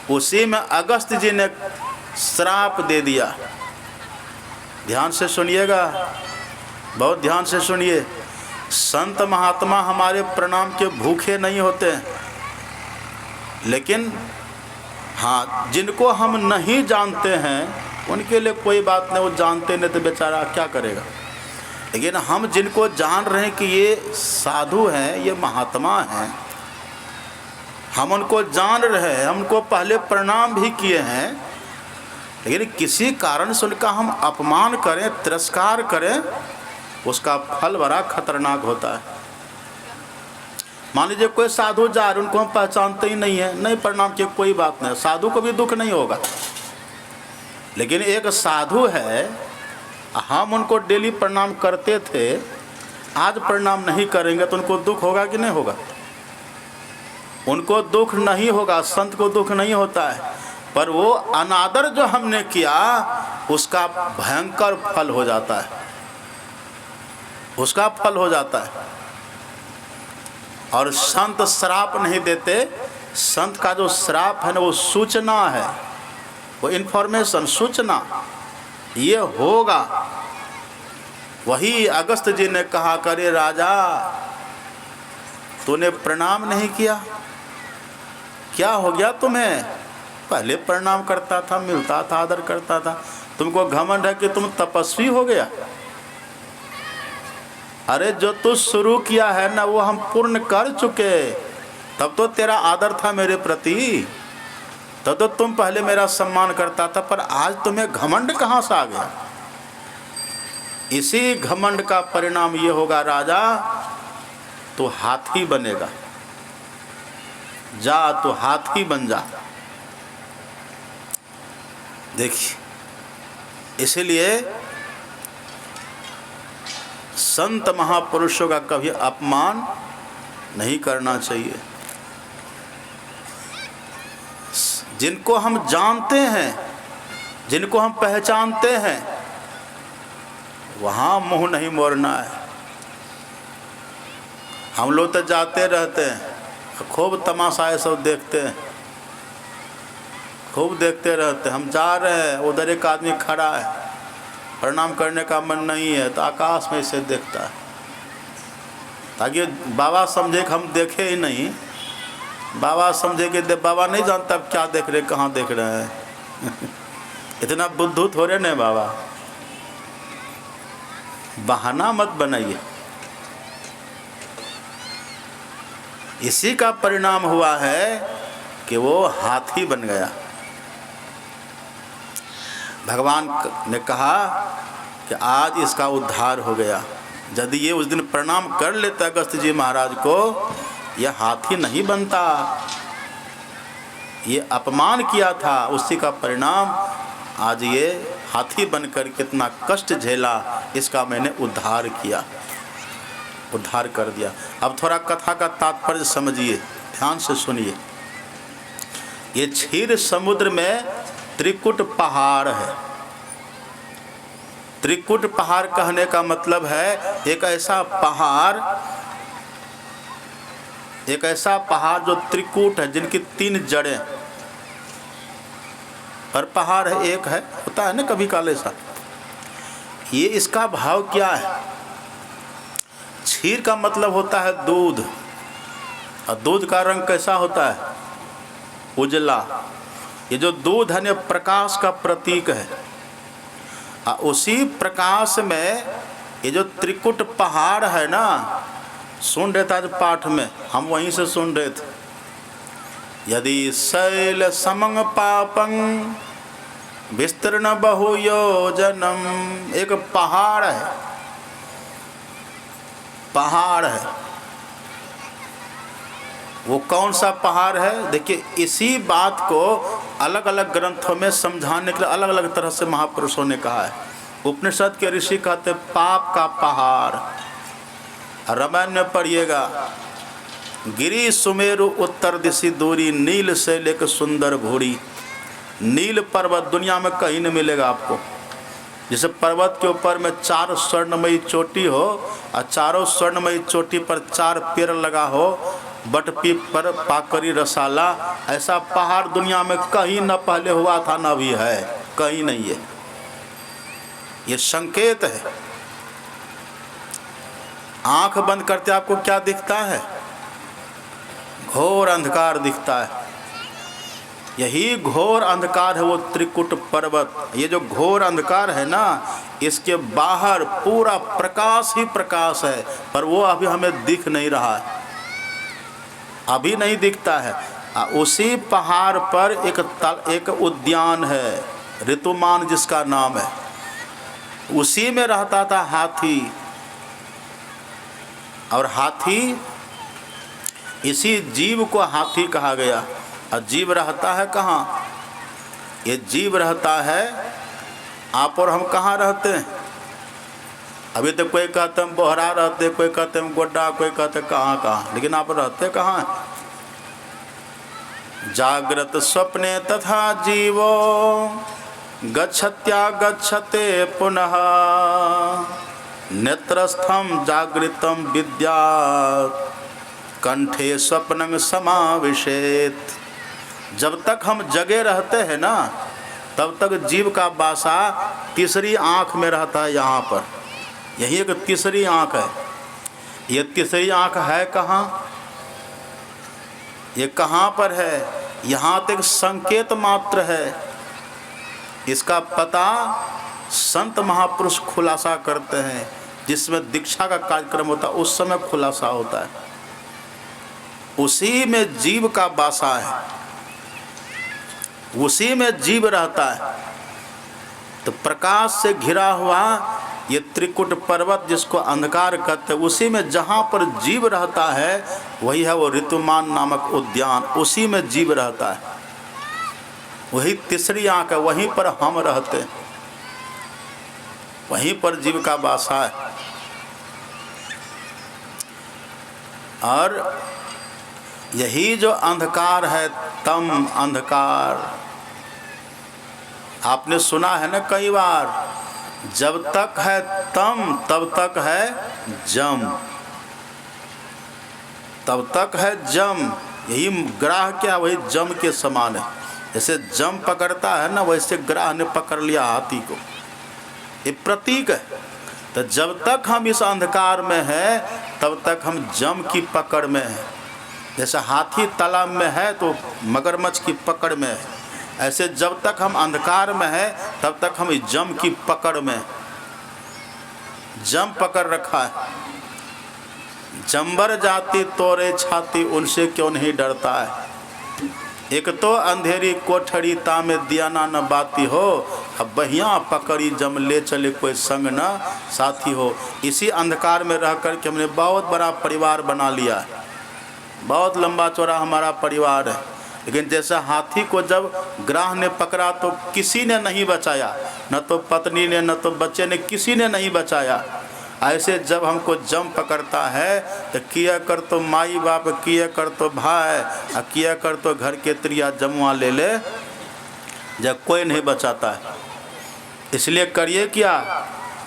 उसी में अगस्त जी ने श्राप दे दिया। ध्यान से सुनिएगा, बहुत ध्यान से सुनिए। संत महात्मा हमारे प्रणाम के भूखे नहीं होते, लेकिन हाँ, जिनको हम नहीं जानते हैं उनके लिए कोई बात नहीं, वो जानते नहीं तो बेचारा क्या करेगा। लेकिन हम जिनको जान रहे हैं कि ये साधु हैं, ये महात्मा हैं, हम उनको जान रहे हैं, हम उनको पहले प्रणाम भी किए हैं, लेकिन किसी कारण से उनका हम अपमान करें, तिरस्कार करें, उसका फल बड़ा खतरनाक होता है। मान लीजिए कोई साधु जा रहे, उनको हम पहचानते ही नहीं है, नहीं प्रणाम किए, कोई बात नहीं, साधु को भी दुख नहीं होगा। लेकिन एक साधु है, हम उनको डेली प्रणाम करते थे, आज प्रणाम नहीं करेंगे तो उनको दुख होगा कि नहीं होगा? उनको दुख नहीं होगा, संत को दुख नहीं होता है, पर वो अनादर जो हमने किया उसका भयंकर फल हो जाता है, उसका फल हो जाता है। और संत श्राप नहीं देते। संत का जो श्राप है ना वो सूचना है, वो इन्फॉर्मेशन, सूचना, ये होगा। वही अगस्त जी ने कहा, करे राजा तूने प्रणाम नहीं किया, क्या हो गया तुम्हें? पहले प्रणाम करता था, मिलता था, आदर करता था, तुमको घमंड है कि तुम तपस्वी हो गया। अरे जो तू शुरू किया है ना वो हम पूर्ण कर चुके, तब तो तेरा आदर था मेरे प्रति, तब तो तुम पहले मेरा सम्मान करता था, पर आज तुम्हें घमंड कहाँ से आ गया? इसी घमंड का परिणाम ये होगा राजा, तो हाथी बनेगा, जा तो हाथी बन जा। देखिए, इसलिए संत महापुरुषों का कभी अपमान नहीं करना चाहिए। जिनको हम जानते हैं, जिनको हम पहचानते हैं, वहाँ मुंह नहीं मोड़ना है। हम लोग तो जाते रहते हैं, खूब तमाशा ये सब देखते हैं, खूब देखते रहते हैं। हम जा रहे हैं, उधर एक आदमी खड़ा है, प्रणाम करने का मन नहीं है तो आकाश में से देखता है, ताकि बाबा समझे कि हम देखे ही नहीं। बाबा समझे कि बाबा नहीं जानता क्या देख रहे, कहाँ देख रहे हैं। इतना बुद्धू थोड़े नहीं बाबा। बहाना मत बनाइए। इसी का परिणाम हुआ है कि वो हाथी बन गया। भगवान ने कहा कि आज इसका उद्धार हो गया। यदि ये उस दिन प्रणाम कर लेता अगस्त जी महाराज को, यह हाथी नहीं बनता। ये अपमान किया था, उसी का परिणाम आज ये हाथी बनकर कितना कष्ट झेला, इसका मैंने उद्धार किया, उद्धार कर दिया। अब थोड़ा कथा का तात्पर्य समझिए, ध्यान से सुनिए। ये क्षीर समुद्र में त्रिकुट पहाड़ है। त्रिकुट पहाड़ कहने का मतलब है एक ऐसा पहाड़ जो त्रिकुट है, जिनकी 3 जड़ें, पर पहाड़ है एक है, होता है ना कभी काल ऐसा। ये इसका भाव क्या है? क्षीर का मतलब होता है दूध, और दूध का रंग कैसा होता है? उजला। ये जो दूध है, प्रकाश का प्रतीक है। उसी प्रकाश में ये जो त्रिकुट पहाड़ है ना, सुन रहे थे आज पाठ में, हम वहीं से सुन रहे थे। यदि शैल समंग पापं विस्तीर्ण बहुयोजनम, एक पहाड़ है, पहाड़ है। वो कौन सा पहाड़ है? देखिए, इसी बात को अलग अलग ग्रंथों में समझाने के लिए अलग अलग तरह से महापुरुषों ने कहा है। उपनिषद के ऋषि कहते पाप का पहाड़। रामायण में पढ़िएगा, गिरी सुमेरु उत्तर दिशि दूरी, नील से लेकर सुंदर घोड़ी। नील पर्वत दुनिया में कहीं नहीं मिलेगा आपको। जैसे पर्वत के ऊपर में 4 स्वर्णमयी चोटी हो, और चारों स्वर्णमयी चोटी पर 4 पेड़ लगा हो, बटपीपर, पाकरी, रसाला, ऐसा पहाड़ दुनिया में कहीं न पहले हुआ था, न भी है, कहीं नहीं है। ये संकेत है। आंख बंद करते आपको क्या दिखता है? घोर अंधकार दिखता है। यही घोर अंधकार है वो त्रिकुट पर्वत। ये जो घोर अंधकार है ना, इसके बाहर पूरा प्रकाश ही प्रकाश है, पर वो अभी हमें दिख नहीं रहा है, अभी नहीं दिखता है। उसी पहाड़ पर एक उद्यान है, ऋतुमान जिसका नाम है, उसी में रहता था हाथी। और हाथी, इसी जीव को हाथी कहा गया। और जीव रहता है कहाँ? ये जीव रहता है, आप और हम कहाँ रहते हैं? अभी तो कोई कहते हम बोहरा रहते, कोई कहते हम गोड्डा, कोई कहते कहाँ कहाँ, लेकिन आप रहते कहाँ हैं? जागृत स्वप्ने तथा जीवो गच्छत्या गच्छते पुनः, नेत्रस्थम जागृतम विद्यात् कंठे स्वप्नं समाविशेत। जब तक हम जगे रहते हैं ना, तब तक जीव का बासा तीसरी आँख में रहता है। यहाँ पर यही एक तीसरी आँख है। ये तीसरी आँख है कहाँ? ये कहाँ पर है? यहाँ तक संकेत मात्र है। इसका पता संत महापुरुष खुलासा करते हैं, जिसमें दीक्षा का कार्यक्रम होता है, उस समय खुलासा होता है। उसी में जीव का बासा है, उसी में जीव रहता है। तो प्रकाश से घिरा हुआ ये त्रिकुट पर्वत जिसको अंधकार कहते हैं, उसी में जहाँ पर जीव रहता है वही है वो ऋतुमान नामक उद्यान। उसी में जीव रहता है, वही तीसरी आँख है, वहीं पर हम रहते हैं, वहीं पर जीव का वासा है। और यही जो अंधकार है, तम अंधकार, आपने सुना है ना कई बार, जब तक है तम तब तक है जम, तब तक है जम। यही ग्राह क्या, वही जम के समान है। जैसे जम पकड़ता है ना, वैसे ग्राह ने पकड़ लिया हाथी को, ये प्रतीक है। तो जब तक हम इस अंधकार में हैं, तब तक हम जम की पकड़ में हैं। जैसे हाथी तालाब में है तो मगरमच्छ की पकड़ में है, ऐसे जब तक हम अंधकार में हैं तब तक हम जम की पकड़ में। जम पकड़ रखा है। जंबर जाति तोरे छाती, उनसे क्यों नहीं डरता है। एक तो अंधेरी कोठरी तामे दिया न बाती हो, अब बहिया पकड़ी जम ले चले कोई संग न साथी हो। इसी अंधकार में रह कर के हमने बहुत बड़ा परिवार बना लिया है, बहुत लंबा चौड़ा हमारा परिवार है। लेकिन जैसे हाथी को जब ग्राह ने पकड़ा तो किसी ने नहीं बचाया, न तो पत्नी ने, न तो बच्चे ने, किसी ने नहीं बचाया। ऐसे जब हमको जम पकड़ता है तो किया कर तो माई बाप, किया कर तो भाई, किया कर तो घर के त्रिया जमुआ ले ले, जब कोई नहीं बचाता है। इसलिए करिए क्या,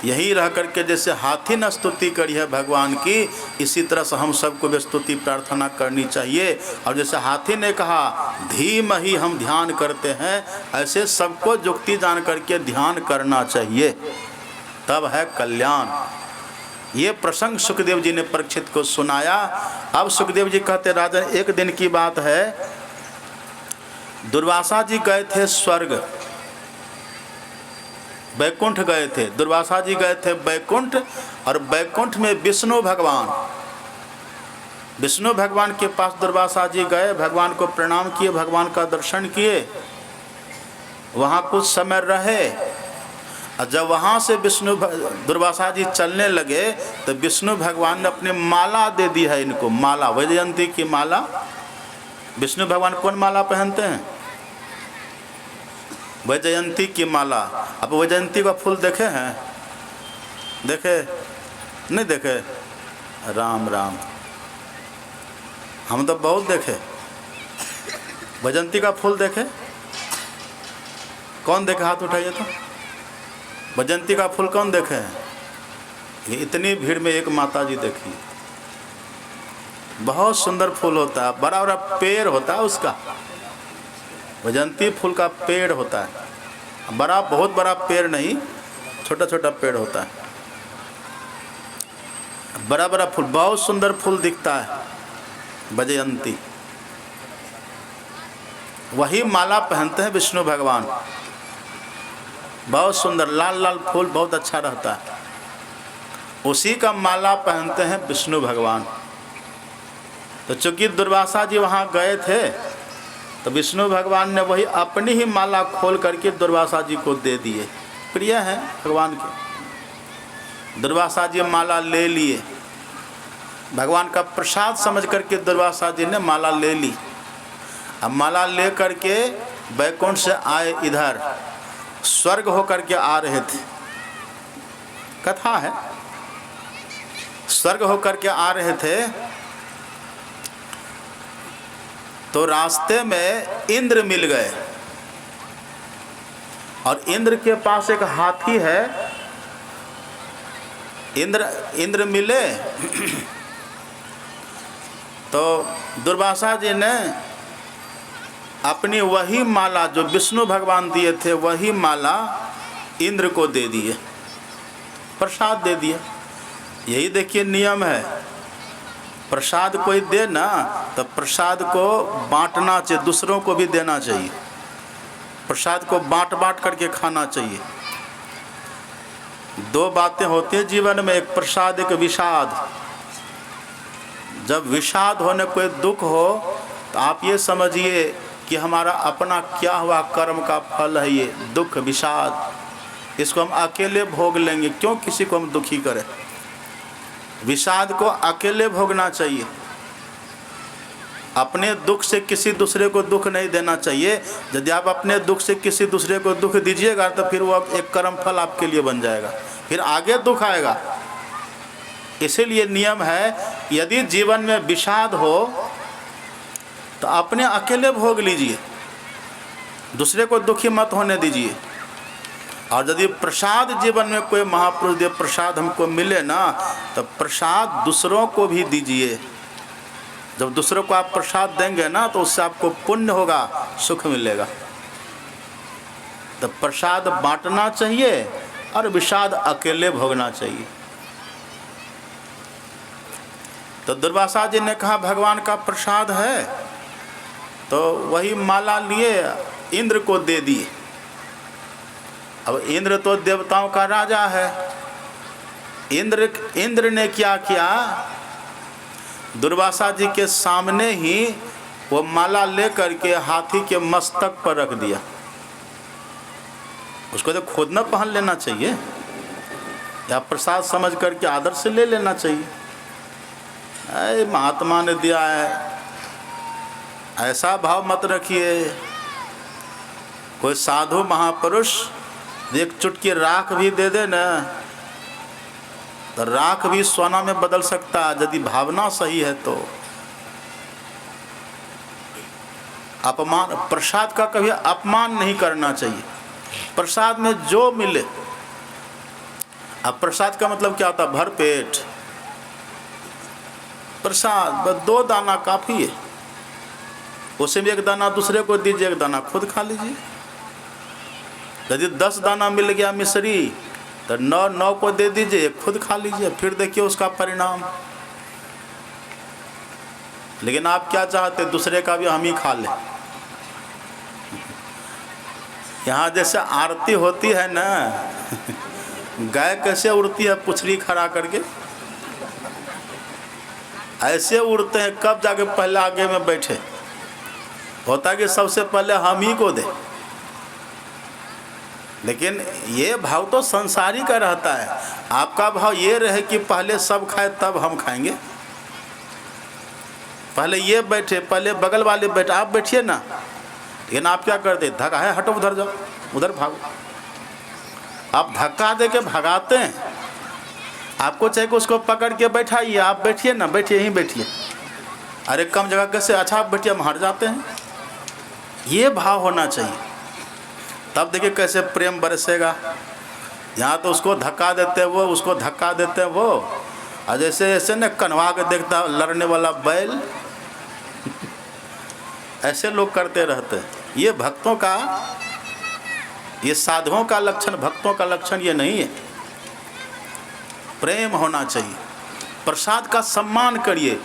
यही रह करके जैसे हाथी ने स्तुति करी है भगवान की, इसी तरह से हम सबको भी स्तुति प्रार्थना करनी चाहिए। और जैसे हाथी ने कहा धीम ही हम ध्यान करते हैं, ऐसे सबको युक्ति जान करके ध्यान करना चाहिए, तब है कल्याण। ये प्रसंग सुखदेव जी ने परीक्षित को सुनाया। अब सुखदेव जी कहते राजन, एक दिन की बात है, दुर्वासा जी गए थे स्वर्ग, बैकुंठ गए थे। दुर्वासा जी गए थे बैकुंठ, और बैकुंठ में विष्णु भगवान के पास दुर्वासा जी गए, भगवान को प्रणाम किए, भगवान का दर्शन किए, वहाँ कुछ समय रहे। और जब वहाँ से दुर्वासा जी चलने लगे तो विष्णु भगवान ने अपनी माला दे दी है इनको, माला, वैजयंती की माला। विष्णु भगवान कौन माला पहनते हैं? वैजयंती की माला। अब वैजयंती का फूल देखे हैं? देखे नहीं देखे? राम राम, हम तो बहुत देखे। वैजयंती का फूल देखे? कौन देखे? हाथ उठाइए तो। वैजयंती का फूल कौन देखे हैं? ये इतनी भीड़ में एक माता जी देखी, बहुत सुंदर फूल होता है, बड़ा बड़ा पेड़ होता है उसका। वैजयंती फूल का पेड़ होता है, बड़ा, बहुत बड़ा पेड़ नहीं, छोटा छोटा पेड़ होता है, बड़ा बड़ा फूल, बहुत सुंदर फूल दिखता है वैजयंती। वही माला पहनते हैं विष्णु भगवान, बहुत सुंदर लाल लाल फूल, बहुत अच्छा रहता है। उसी का माला पहनते हैं विष्णु भगवान। तो चूंकि दुर्वासा जी वहाँ गए थे तो विष्णु भगवान ने वही अपनी ही माला खोल करके दुर्वासा जी को दे दिए। प्रिय है भगवान के। दुर्वासा जी माला ले लिए, भगवान का प्रसाद समझ करके दुर्वासा जी ने माला ले ली। अब माला ले करके बैकुंठ से आए, इधर स्वर्ग होकर के आ रहे थे, कथा है, स्वर्ग होकर के आ रहे थे। तो रास्ते में इंद्र मिल गए, और इंद्र के पास एक हाथी है। इंद्र मिले तो दुर्वासा जी ने अपनी वही माला जो विष्णु भगवान दिए थे, वही माला इंद्र को दे दिए, प्रसाद दे दिया। यही देखिए नियम है, प्रसाद कोई दे ना तो प्रसाद को बांटना चाहिए, दूसरों को भी देना चाहिए। प्रसाद को बांट बांट करके खाना चाहिए। दो बातें होती हैं जीवन में, एक प्रसाद, एक विषाद। जब विषाद होने कोई दुख हो तो आप ये समझिए कि हमारा अपना क्या हुआ कर्म का फल है ये दुख, विषाद। इसको हम अकेले भोग लेंगे, क्यों किसी को हम दुखी करें। विषाद को अकेले भोगना चाहिए, अपने दुख से किसी दूसरे को दुख नहीं देना चाहिए। यदि आप अपने दुख से किसी दूसरे को दुख दीजिएगा तो फिर वो एक कर्म फल आपके लिए बन जाएगा, फिर आगे दुख आएगा। इसीलिए नियम है, यदि जीवन में विषाद हो तो अपने अकेले भोग लीजिए, दूसरे को दुखी मत होने दीजिए। और यदि प्रसाद जीवन में कोई महापुरुष दे प्रसाद हमको मिले ना, तो प्रसाद दूसरों को भी दीजिए। जब दूसरों को आप प्रसाद देंगे ना तो उससे आपको पुण्य होगा, सुख मिलेगा। तो प्रसाद बांटना चाहिए और विषाद अकेले भोगना चाहिए। तो दुर्वासा जी ने कहा भगवान का प्रसाद है, तो वही माला लिए इंद्र को दे दिए। अब इंद्र तो देवताओं का राजा है। इंद्र ने क्या किया, दुर्वासा जी के सामने ही वो माला ले करके हाथी के मस्तक पर रख दिया। उसको तो खुद न पहन लेना चाहिए, या प्रसाद समझ करके आदर से ले लेना चाहिए। अरे महात्मा ने दिया है, ऐसा भाव मत रखिए। कोई साधु महापुरुष एक चुटकी राख भी दे दे ना, तो राख भी सोना में बदल सकता है यदि भावना सही है तो। अपमान, प्रसाद का कभी अपमान नहीं करना चाहिए। प्रसाद में जो मिले। अब प्रसाद का मतलब क्या होता है? भर पेट प्रसाद, बस 2 दाना काफ़ी है। उसे भी 1 दाना दूसरे को दीजिए, 1 दाना खुद खा लीजिए। यदि 10 दाना मिल गया मिश्री तो 9 को दे दीजिए, खुद खा लीजिए, फिर देखिए उसका परिणाम। लेकिन आप क्या चाहते, दूसरे का भी हम ही खा लें। यहाँ जैसे आरती होती है ना, गाय कैसे उड़ती है पुछड़ी खड़ा करके, ऐसे उड़ते हैं। कब जाके पहले आगे में बैठे, होता कि सबसे पहले हम ही को दे। लेकिन ये भाव तो संसारी का रहता है। आपका भाव ये रहे कि पहले सब खाए तब हम खाएंगे। पहले ये बैठे, पहले बगल वाले बैठे, आप बैठिए ना। लेकिन आप क्या करते, धक्का है, हटो उधर जाओ, उधर भागो। आप धक्का दे के भगाते हैं। आपको चाहिए कि उसको पकड़ के बैठाइए, आप बैठिए ना, बैठिए, यहीं बैठिए। अरे कम जगह कैसे, अच्छा आप बैठिए, हम हट जाते हैं। ये भाव होना चाहिए, तब देखिए कैसे प्रेम बरसेगा। यहाँ तो उसको धक्का देते हैं वो, उसको धक्का देते हैं वो, और जैसे ऐसे न कन्वा के देखता लड़ने वाला बैल, ऐसे लोग करते रहते हैं। ये भक्तों का, ये साधुओं का लक्षण, भक्तों का लक्षण ये नहीं है। प्रेम होना चाहिए। प्रसाद का सम्मान करिए।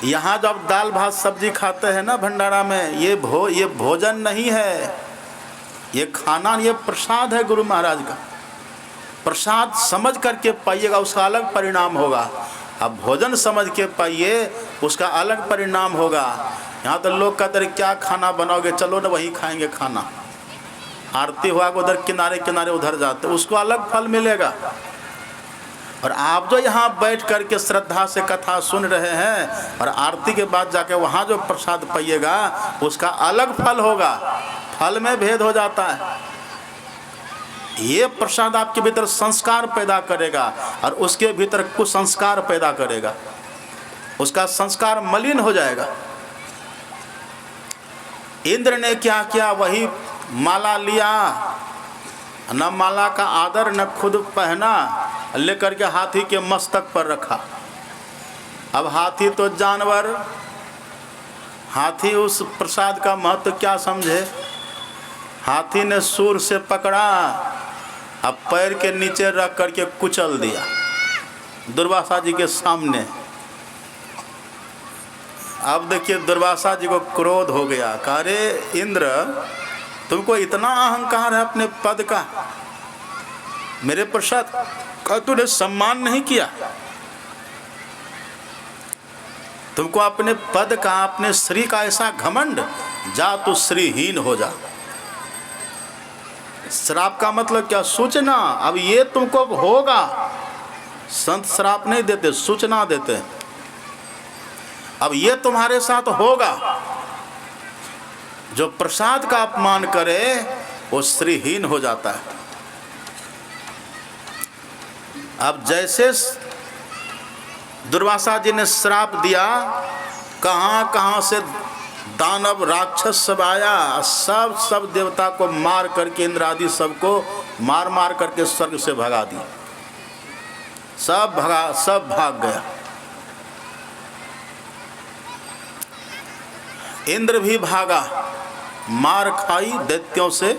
यहाँ जब आप दाल भात सब्जी खाते हैं ना भंडारा में, ये भोजन नहीं है, ये खाना, ये प्रसाद है गुरु महाराज का। प्रसाद समझ करके पाइएगा, उसका अलग परिणाम होगा। अब भोजन समझ के पाइए, उसका अलग परिणाम होगा। यहाँ तो लोग कहते हैं क्या खाना बनाओगे, चलो ना वहीं खाएंगे खाना। आरती हुआ उधर किनारे किनारे उधर जाते, उसको अलग फल मिलेगा। और आप जो यहाँ बैठ करके श्रद्धा से कथा सुन रहे हैं और आरती के बाद जाके वहाँ जो प्रसाद पाइएगा, उसका अलग फल होगा। फल में भेद हो जाता है। ये प्रसाद आपके भीतर संस्कार पैदा करेगा और उसके भीतर कुसंस्कार पैदा करेगा। उसका संस्कार मलिन हो जाएगा। इंद्र ने क्या किया, वही माला लिया, न माला का आदर न खुद पहना, लेकर के हाथी के मस्तक पर रखा। अब हाथी तो जानवर, हाथी उस प्रसाद का महत्व क्या समझे। हाथी ने सूर से पकड़ा, अब पैर के नीचे रख करके कुचल दिया दुर्वासा जी के सामने। अब देखिए दुर्वासा जी को क्रोध हो गया, कहा रे इंद्र, तुमको इतना अहंकार है अपने पद का, मेरे प्रसाद का तूने सम्मान नहीं किया। तुमको अपने पद का, अपने श्री का ऐसा घमंड, जा तू श्रीहीन हो जा। श्राप का मतलब क्या, सूचना। अब ये तुमको होगा। संत श्राप नहीं देते, सूचना देते। अब ये तुम्हारे साथ होगा। जो प्रसाद का अपमान करे वो श्रीहीन हो जाता है। अब जैसे दुर्वासा जी ने श्राप दिया, कहाँ कहाँ से दानव राक्षस सब आया, सब देवता को मार करके, इंद्र आदि सबको मार मार करके स्वर्ग से भगा दिया। सब भाग गया। इंद्र भी भागा, मार खाई दैत्यों से,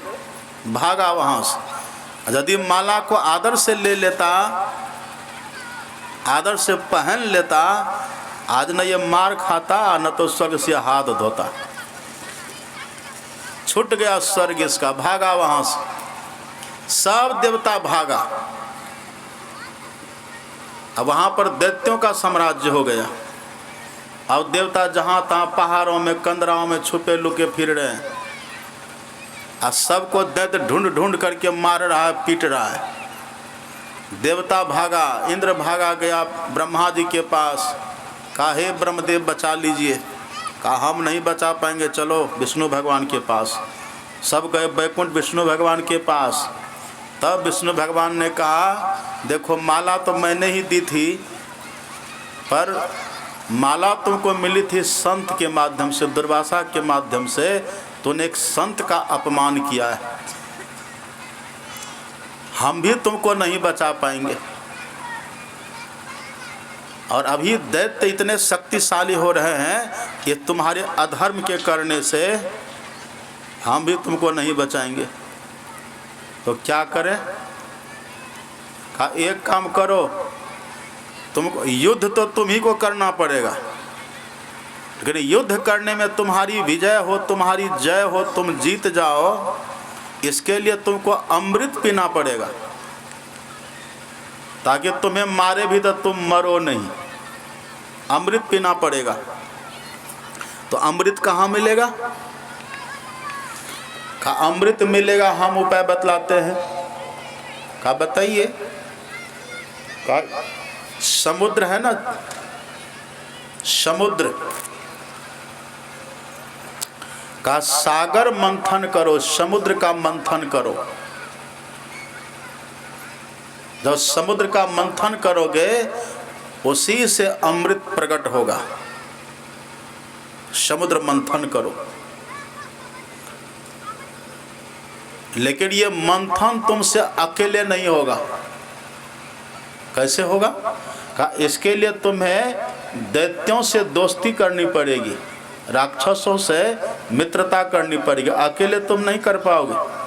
भागा वहाँ से। यदि माला को आदर से ले लेता, आदर से पहन लेता, आज न ये मार खाता न तो स्वर्ग से हाथ धोता। छूट गया स्वर्ग इसका, भागा वहाँ से। सब देवता भागा। अब वहाँ पर दैत्यों का साम्राज्य हो गया। अब देवता जहाँ तहाँ पहाड़ों में, कंदराओं में छुपे लुके फिर रहे हैं। और सबको दैत्य ढूंढ ढूंढ करके मार रहा है, पीट रहा है। देवता भागा, इंद्र भागा गया ब्रह्मा जी के पास, कहा हे ब्रह्मदेव बचा लीजिए। कहा हम नहीं बचा पाएंगे, चलो विष्णु भगवान के पास। सब गए बैकुंठ विष्णु भगवान के पास। तब विष्णु भगवान ने कहा देखो माला तो मैंने ही दी थी, पर माला तुमको मिली थी संत के माध्यम से, दुर्वासा के माध्यम से। तूने एक संत का अपमान किया है, हम भी तुमको नहीं बचा पाएंगे। और अभी दैत्य इतने शक्तिशाली हो रहे हैं कि तुम्हारे अधर्म के करने से हम भी तुमको नहीं बचाएंगे। तो क्या करें? कहा एक काम करो, तुमको युद्ध तो तुम ही को करना पड़ेगा, लेकिन युद्ध करने में तुम्हारी विजय हो, तुम्हारी जय हो, तुम जीत जाओ, इसके लिए तुमको अमृत पीना पड़ेगा, ताकि तुम्हें मारे भी तो तुम मरो नहीं। अमृत पीना पड़ेगा। तो अमृत कहाँ मिलेगा? कहा अमृत मिलेगा, हम उपाय बतलाते हैं। कहा बताइए। कहा समुद्र है ना, समुद्र का सागर मंथन करो, समुद्र का मंथन करो। जब समुद्र का मंथन करोगे उसी से अमृत प्रकट होगा। समुद्र मंथन करो। लेकिन ये मंथन तुमसे अकेले नहीं होगा। कैसे होगा? कहा इसके लिए तुम्हें दैत्यों से दोस्ती करनी पड़ेगी, राक्षसों से मित्रता करनी पड़ेगी, अकेले तुम नहीं कर पाओगे।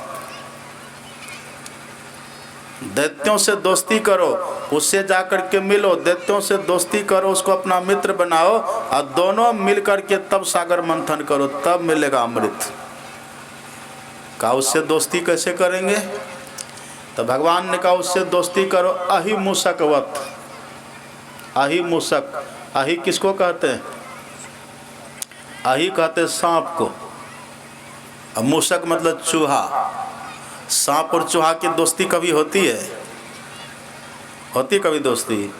दैत्यों से दोस्ती करो, उससे जाकर के मिलो, दैत्यों से दोस्ती करो, उसको अपना मित्र बनाओ, और दोनों मिल करके तब सागर मंथन करो, तब मिलेगा अमृत। कहा उससे दोस्ती कैसे करेंगे? तो भगवान ने कहा उससे दोस्ती करो अहिमूषकवत। अहिमूषक, अहि किसको कहते हैं? अहि कहते हैं सांप को, और मूषक मतलब चूहा। सांप और चूहा की दोस्ती कभी होती है? होती कभी दोस्ती?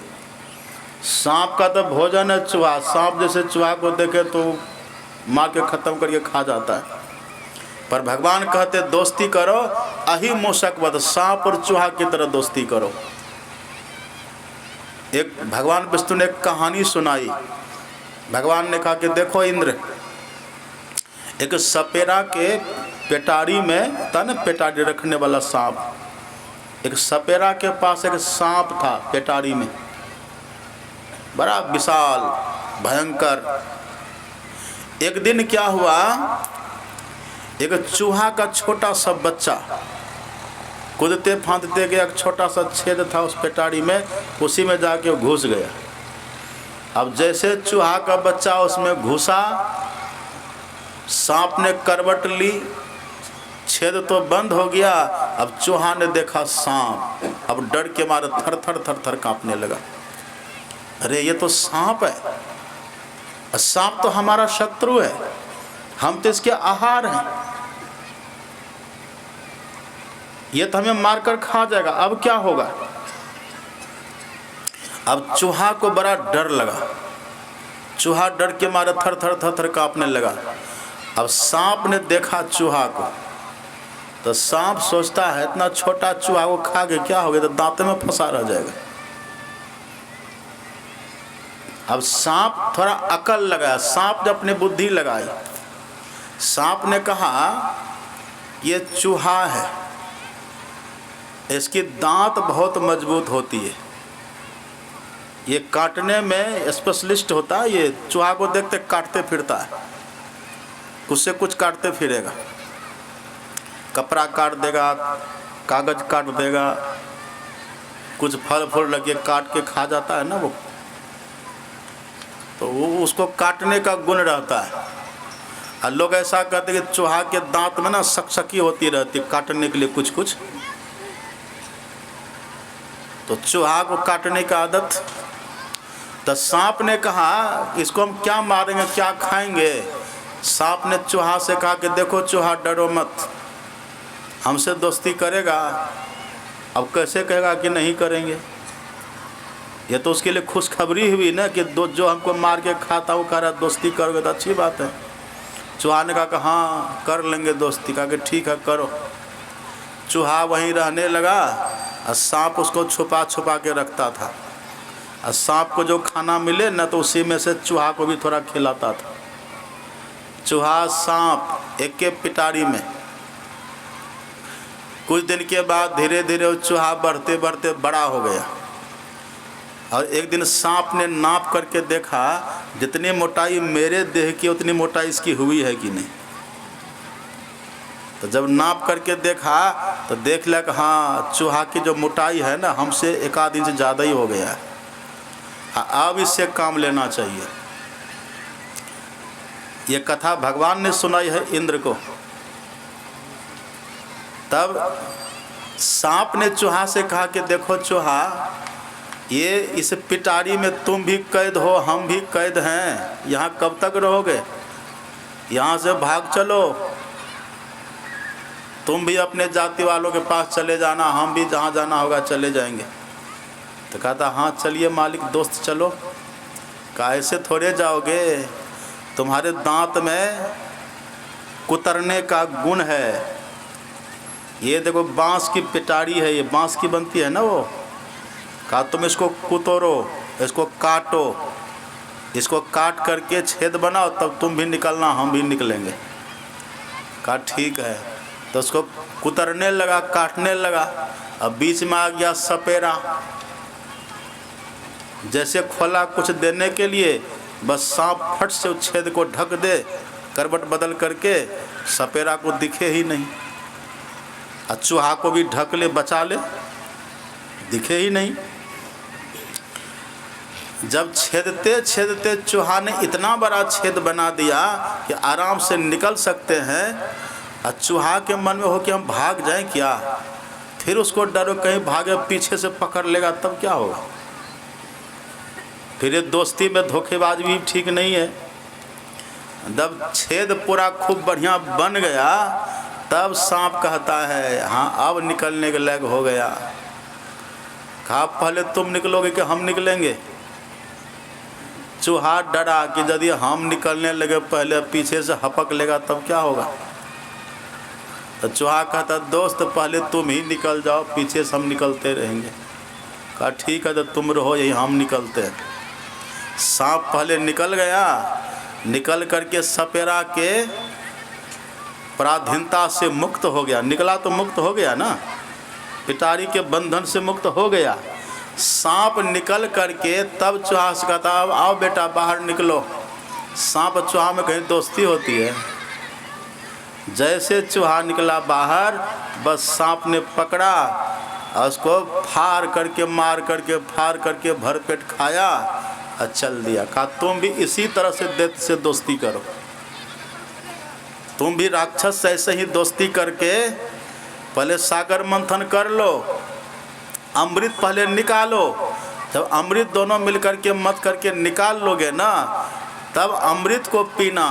सांप का तो भोजन है चूहा। सांप जैसे चूहा को देखे तो मार के खत्म करके खा जाता है। पर भगवान कहते दोस्ती करो अहिमूषकवत, सांप और चूहा की तरह दोस्ती करो। एक भगवान विष्णु ने एक कहानी सुनाई। भगवान ने कहा कि देखो इंद्र, एक सपेरा के पेटारी में था ना, पेटारी रखने वाला सांप। एक सपेरा के पास एक सांप था पेटारी में, बड़ा विशाल भयंकर। एक दिन क्या हुआ, एक चूहा का छोटा सा बच्चा कूदते फांदते गया, एक छोटा सा छेद था उस पेटारी में, उसी में जाके घुस गया। अब जैसे चूहा का बच्चा उसमें घुसा, सांप ने करवट ली, छेद तो बंद हो गया। अब चूहा ने देखा सांप, अब डर के मारे थर थर थर थर कांपने लगा। अरे ये तो सांप है, सांप तो हमारा शत्रु है, हम तो इसके आहार हैं, ये तो हमें मारकर खा जाएगा, अब क्या होगा? अब चूहा को बड़ा डर लगा। चूहा डर के मारे थर थर थर थर कांपने लगा। अब सांप ने देखा चूहा को, तो सांप सोचता है इतना छोटा चूहा को खा के क्या हो गया, तो दांत में फंसा रह जाएगा। अब सांप थोड़ा अकल लगाया, सांप ने अपनी बुद्धि लगाई। सांप ने कहा ये चूहा है, इसकी दांत बहुत मजबूत होती है, ये काटने में स्पेशलिस्ट होता है, ये चूहा को देखते काटते फिरता है, कुछ से कुछ काटते फिरेगा, कपड़ा काट देगा, कागज काट देगा, कुछ फल फूल लगे काट के खा जाता है ना वो, तो वो उसको काटने का गुण रहता है। और लोग ऐसा कहते हैं कि चूहा के दांत में ना सकसकी होती रहती है काटने के लिए कुछ कुछ, तो चूहा को काटने का आदत। तो सांप ने कहा इसको हम क्या मारेंगे, क्या खाएंगे? सांप ने चूहा से कहा कि देखो चूहा डरो मत, हमसे दोस्ती करेगा। अब कैसे कहेगा कि नहीं करेंगे? ये तो उसके लिए खुशखबरी हुई ना कि जो हमको मार के खाता वो कह रहा दोस्ती करोगे तो अच्छी बात है। चूहा ने कहा कि हाँ कर लेंगे दोस्ती। कहा कि ठीक है करो। चूहा वहीं रहने लगा और सांप उसको छुपा छुपा के रखता था, और सांप को जो खाना मिले ना तो उसी में से चूहा को भी थोड़ा खिलाता था। चूहा सांप एक के पिटारी में। कुछ दिन के बाद धीरे धीरे वो चूहा बढ़ते बढ़ते बड़ा हो गया, और एक दिन सांप ने नाप करके देखा जितनी मोटाई मेरे देह की उतनी मोटाई इसकी हुई है कि नहीं। तो जब नाप करके देखा तो देख लिया कि हाँ चूहा की जो मोटाई है ना हमसे 1 इंच ज़्यादा ही हो गया है, अब इससे काम लेना चाहिए। ये कथा भगवान ने सुनाई है इंद्र को। तब सांप ने चूहा से कहा कि देखो चूहा, ये इस पिटारी में तुम भी कैद हो हम भी कैद हैं, यहाँ कब तक रहोगे? यहाँ से भाग चलो, तुम भी अपने जाति वालों के पास चले जाना, हम भी जहाँ जाना होगा चले जाएंगे। तो कहता हाँ चलिए मालिक दोस्त चलो। कहा ऐसे थोड़े जाओगे, तुम्हारे दांत में कुतरने का गुण है। ये देखो बांस की पिटारी है, ये बांस की बनती है ना वो। कहा तुम इसको कुतरो, इसको काटो, इसको काट करके छेद बनाओ तब तुम भी निकलना हम भी निकलेंगे। कहा ठीक है। तो उसको कुतरने लगा, काटने लगा। अब बीच में आ गया सपेरा। जैसे खोला कुछ देने के लिए, बस सांप फट से उस छेद को ढक दे, करवट बदल करके सपेरा को दिखे ही नहीं। और चूहा को भी ढक ले बचा ले, दिखे ही नहीं। जब छेदते छेदते चूहा ने इतना बड़ा छेद बना दिया कि आराम से निकल सकते हैं, और चूहा के मन में हो कि हम भाग जाएं क्या, फिर उसको डरो कहीं भागे पीछे से पकड़ लेगा तब क्या होगा। फिर ये दोस्ती में धोखेबाज भी ठीक नहीं है। जब छेद पूरा खूब बढ़िया बन गया तब सांप कहता है हाँ अब निकलने के लायक हो गया। कहा पहले तुम निकलोगे कि हम निकलेंगे? चूहा डरा कि यदि हम निकलने लगे पहले पीछे से हपक लेगा तब क्या होगा। तो चूहा कहता दोस्त पहले तुम ही निकल जाओ, पीछे से हम निकलते रहेंगे। कहा ठीक है तो तुम रहो यही हम निकलते हैं। सांप पहले निकल गया, निकल करके सपेरा के पराधीनता से मुक्त हो गया। निकला तो मुक्त हो गया ना, पिटारी के बंधन से मुक्त हो गया। सांप निकल करके तब चूहा से कहता अब आओ बेटा बाहर निकलो। सांप चूहा में कहीं दोस्ती होती है। जैसे चूहा निकला बाहर, बस सांप ने पकड़ा और उसको फाड़ करके मार करके फाड़ करके भरपेट खाया और चल दिया। कहा तुम भी इसी तरह से दैत्य से दोस्ती करो, तुम भी राक्षस से ऐसे ही दोस्ती करके पहले सागर मंथन कर लो, अमृत पहले निकालो। जब अमृत दोनों मिलकर के मत करके निकाल लोगे ना, तब अमृत को पीना।